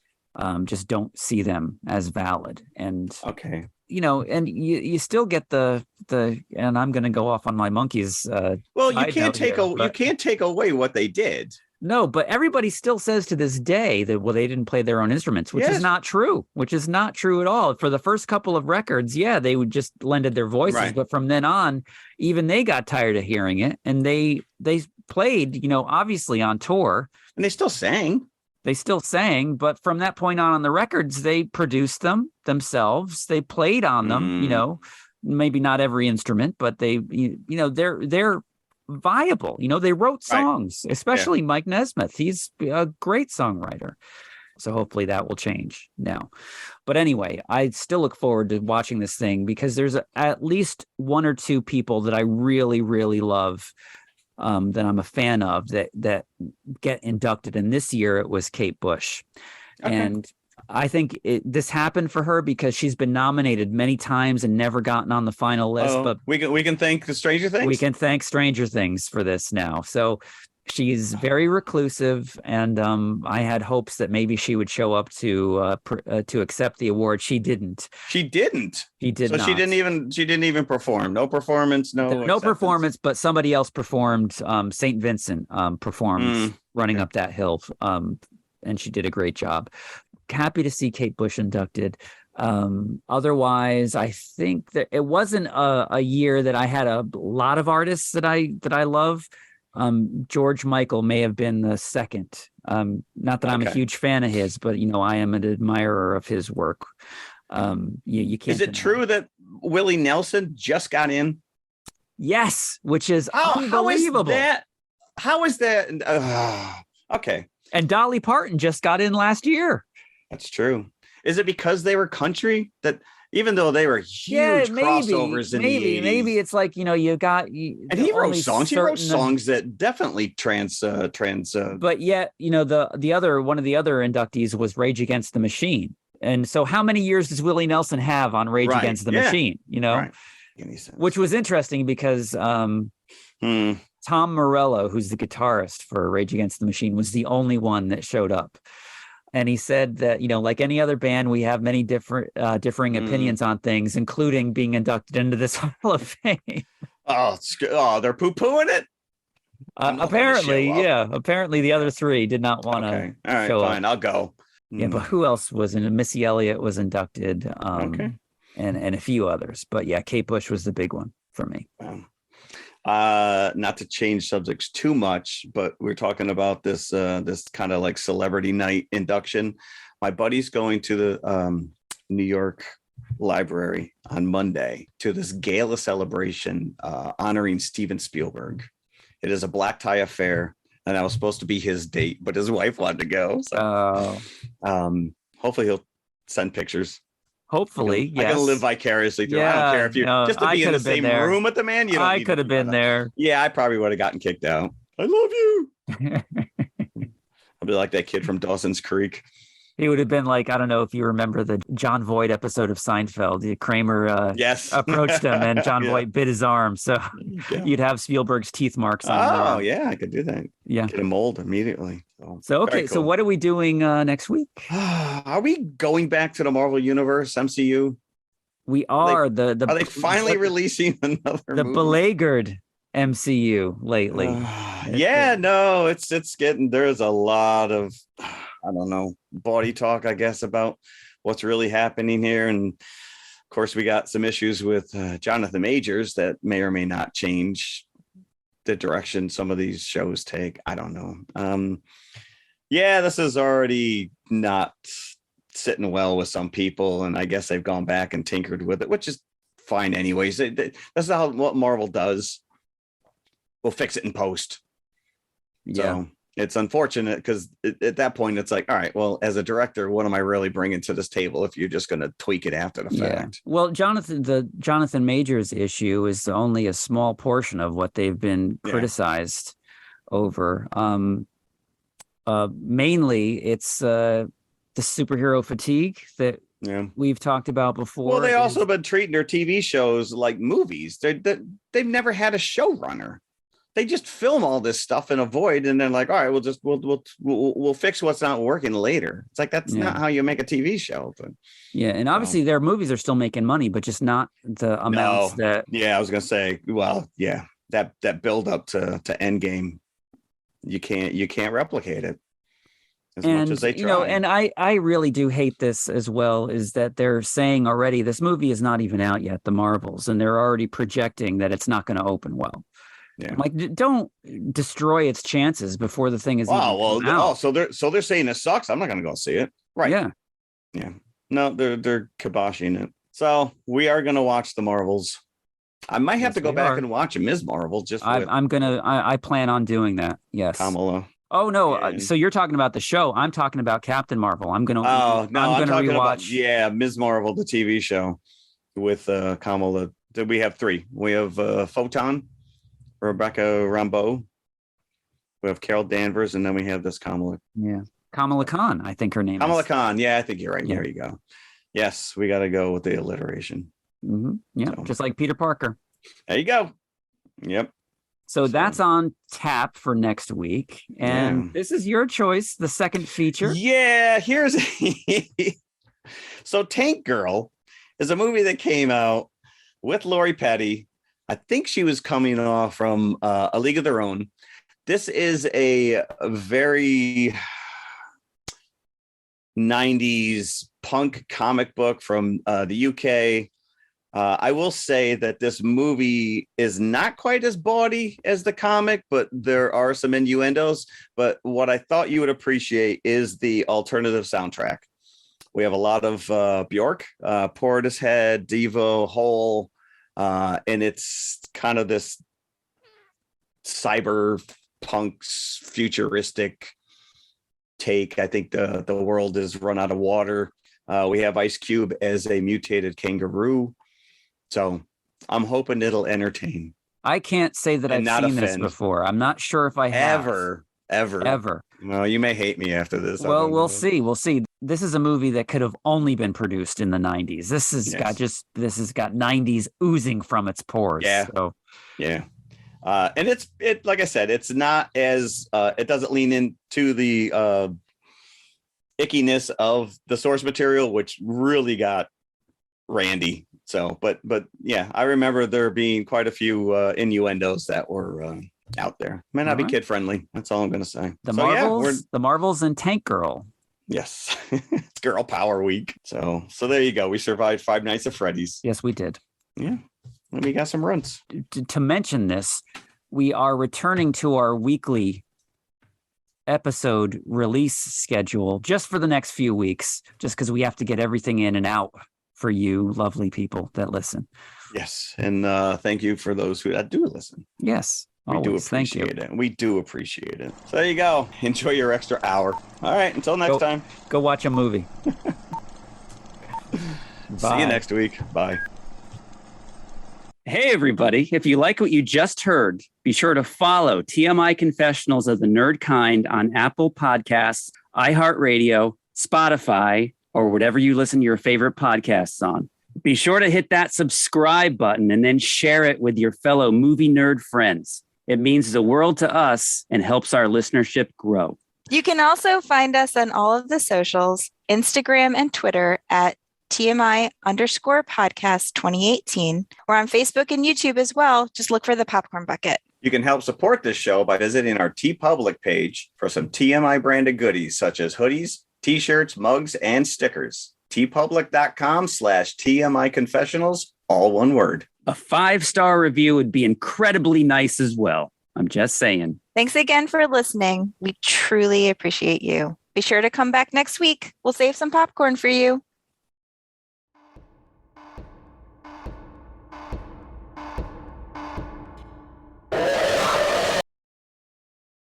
just don't see them as valid. And okay. And you still get the and I'm going to go off on my Monkees. Well, you can't take away what they did. No, but everybody still says to this day that, well, they didn't play their own instruments, which Yes. is not true, at all. For the first couple of records, yeah, they would just lended their voices. Right. But from then on, even they got tired of hearing it. And they played, obviously on tour. And they still sang. They still sang. But from that point on the records, they produced them themselves. They played on them, maybe not every instrument, but they're viable. They wrote songs, especially Mike Nesmith. He's a great songwriter. So hopefully that will change now. But anyway, I still look forward to watching this thing because there's at least one or two people that I really, really love, that I'm a fan of that get inducted. And this year it was Kate Bush. Okay. And I think this happened for her because she's been nominated many times and never gotten on the final list. But we can thank the Stranger Things. We can thank Stranger Things for this now. So she's very reclusive, and I had hopes that maybe she would show up to accept the award. She didn't. She didn't. She did not. So she didn't even perform. No performance. No performance. But somebody else performed. Saint Vincent performed Running Up That Hill, and she did a great job. Happy to see Kate Bush inducted. Otherwise, I think that it wasn't a year that I had a lot of artists that I love. George Michael may have been the second. Not that I'm a huge fan of his, but I am an admirer of his work. You can't. Is it true that Willie Nelson just got in? Yes, which is unbelievable. How is that? Okay. And Dolly Parton just got in last year. That's true. Is it because they were country that even though they were huge crossovers in the 80s? Maybe it's like, you got... and he wrote songs. He wrote songs that definitely trans. But yet, one of the other inductees was Rage Against the Machine. And so how many years does Willie Nelson have on Rage Against the Machine? Right. Which was interesting because Tom Morello, who's the guitarist for Rage Against the Machine, was the only one that showed up. And he said that, like any other band, we have many different differing opinions on things, including being inducted into this Hall of Fame. They're poo-pooing it? Apparently, yeah. Apparently the other three did not want to show fine, up. I'll go. Yeah, but who else was in? Missy Elliott was inducted, and a few others. But yeah, Kate Bush was the big one for me. Not to change subjects too much, but we're talking about this kind of like celebrity night induction. My buddy's going to the New York Library on Monday to this gala celebration honoring Steven Spielberg. It is a black tie affair, and that was supposed to be his date, but his wife wanted to go. So hopefully he'll send pictures. Hopefully, yes. I gotta live vicarously through. I don't care if you just to be in the same room with the man. I could have been there. Yeah, I probably would have gotten kicked out. I love you. I'll be like that kid from Dawson's Creek. He would have been like, I don't know if you remember the John Voight episode of Seinfeld. Kramer approached him and John Voight bit his arm. So you'd have Spielberg's teeth marks on him. Oh, yeah, I could do that. Yeah. Get a mold immediately. So okay, cool. So what are we doing next week? Are we going back to the Marvel Universe, MCU? We are. Are they finally releasing another movie? Beleaguered MCU lately. It's getting, there's a lot of, I don't know, body talk, I guess, about what's really happening here. And of course, we got some issues with Jonathan Majors that may or may not change the direction some of these shows take. I don't know. This is already not sitting well with some people. And I guess they've gone back and tinkered with it, which is fine anyways. That's not what Marvel does. We'll fix it in post. So it's unfortunate because at that point it's like, all right, well, as a director, what am I really bringing to this table if you're just going to tweak it after the fact? Well, the Jonathan Majors issue is only a small portion of what they've been criticized over. Mainly it's the superhero fatigue that we've talked about before. Well, they also been treating their TV shows like movies. They've never had a showrunner. They just film all this stuff in a void, and then like, all right, we'll fix what's not working later. It's like that's not how you make a TV show. But and obviously their movies are still making money, but just not the amounts that. Yeah, I was gonna say, well, that build up to Endgame you can't replicate it as much as they try. And I really do hate this as well, is that they're saying already this movie is not even out yet, The Marvels, and they're already projecting that it's not going to open well. Yeah. Like, don't destroy its chances before the thing is even come out. So they're saying it sucks. I'm not going to go see it. Right. Yeah. No, they're kiboshing it. So we are going to watch The Marvels. I might have to go back and watch Ms. Marvel. I plan on doing that. Yes. Kamala. Oh no! So you're talking about the show. I'm talking about Captain Marvel. I'm gonna rewatch. Ms. Marvel, the TV show with Kamala. We have three. We have Photon, Rebecca Rambeau. We have Carol Danvers, and then we have this Kamala. Yeah, Kamala Khan. I think her name. Kamala Khan. Yeah, I think you're right. Yeah. There you go. Yes, we got to go with the alliteration. Mm-hmm. Yeah, so, just like Peter Parker. There you go. Yep. So that's on tap for next week. And this is your choice, the second feature. Yeah, So Tank Girl is a movie that came out with Lori Petty. I think she was coming off from A League of Their Own. This is a very 90s punk comic book from the UK. I will say that this movie is not quite as bawdy as the comic, but there are some innuendos. But what I thought you would appreciate is the alternative soundtrack. We have a lot of Bjork, Portishead, Devo, Hole, and it's kind of this cyber punk's futuristic take. I think the world is run out of water. We have Ice Cube as a mutated kangaroo. So I'm hoping it'll entertain. I can't say that I've seen this before. I'm not sure if I have. Ever. Well, you may hate me after this. Well, we'll see. We'll see. This is a movie that could have only been produced in the 90s. This has got 90s oozing from its pores. Yeah. So. Yeah. And it like I said, it's not as it doesn't lean into the ickiness of the source material, which really got randy. So, but yeah, I remember there being quite a few innuendos that were out there. Might not be kid friendly. That's all I'm going to say. The Marvels and Tank Girl. Yes, it's Girl Power Week. So there you go. We survived 5 Nights at Freddy's. Yes, we did. Yeah, and we got some runs. To mention this, we are returning to our weekly episode release schedule just for the next few weeks, just because we have to get everything in and out for you lovely people that listen. Yes. And thank you for those who do listen. Yes. We do appreciate it. We do appreciate it. So there you go. Enjoy your extra hour. All right. Until next time. Go watch a movie. See you next week. Bye. Hey, everybody. If you like what you just heard, be sure to follow TMI Confessionals of the Nerd Kind on Apple Podcasts, iHeartRadio, Spotify, or whatever you listen to your favorite podcasts on. Be sure to hit that subscribe button and then share it with your fellow movie nerd friends. It means the world to us and helps our listenership grow. You can also find us on all of the socials, Instagram and Twitter at TMI_podcast 2018. We're on Facebook and YouTube as well. Just look for the Popcorn Bucket. You can help support this show by visiting our TeePublic page for some TMI branded goodies such as hoodies, t-shirts, mugs, and stickers. tpublic.com/TMI Confessionals, all one word. A 5-star review would be incredibly nice as well. I'm just saying. Thanks again for listening. We truly appreciate you. Be sure to come back next week. We'll save some popcorn for you.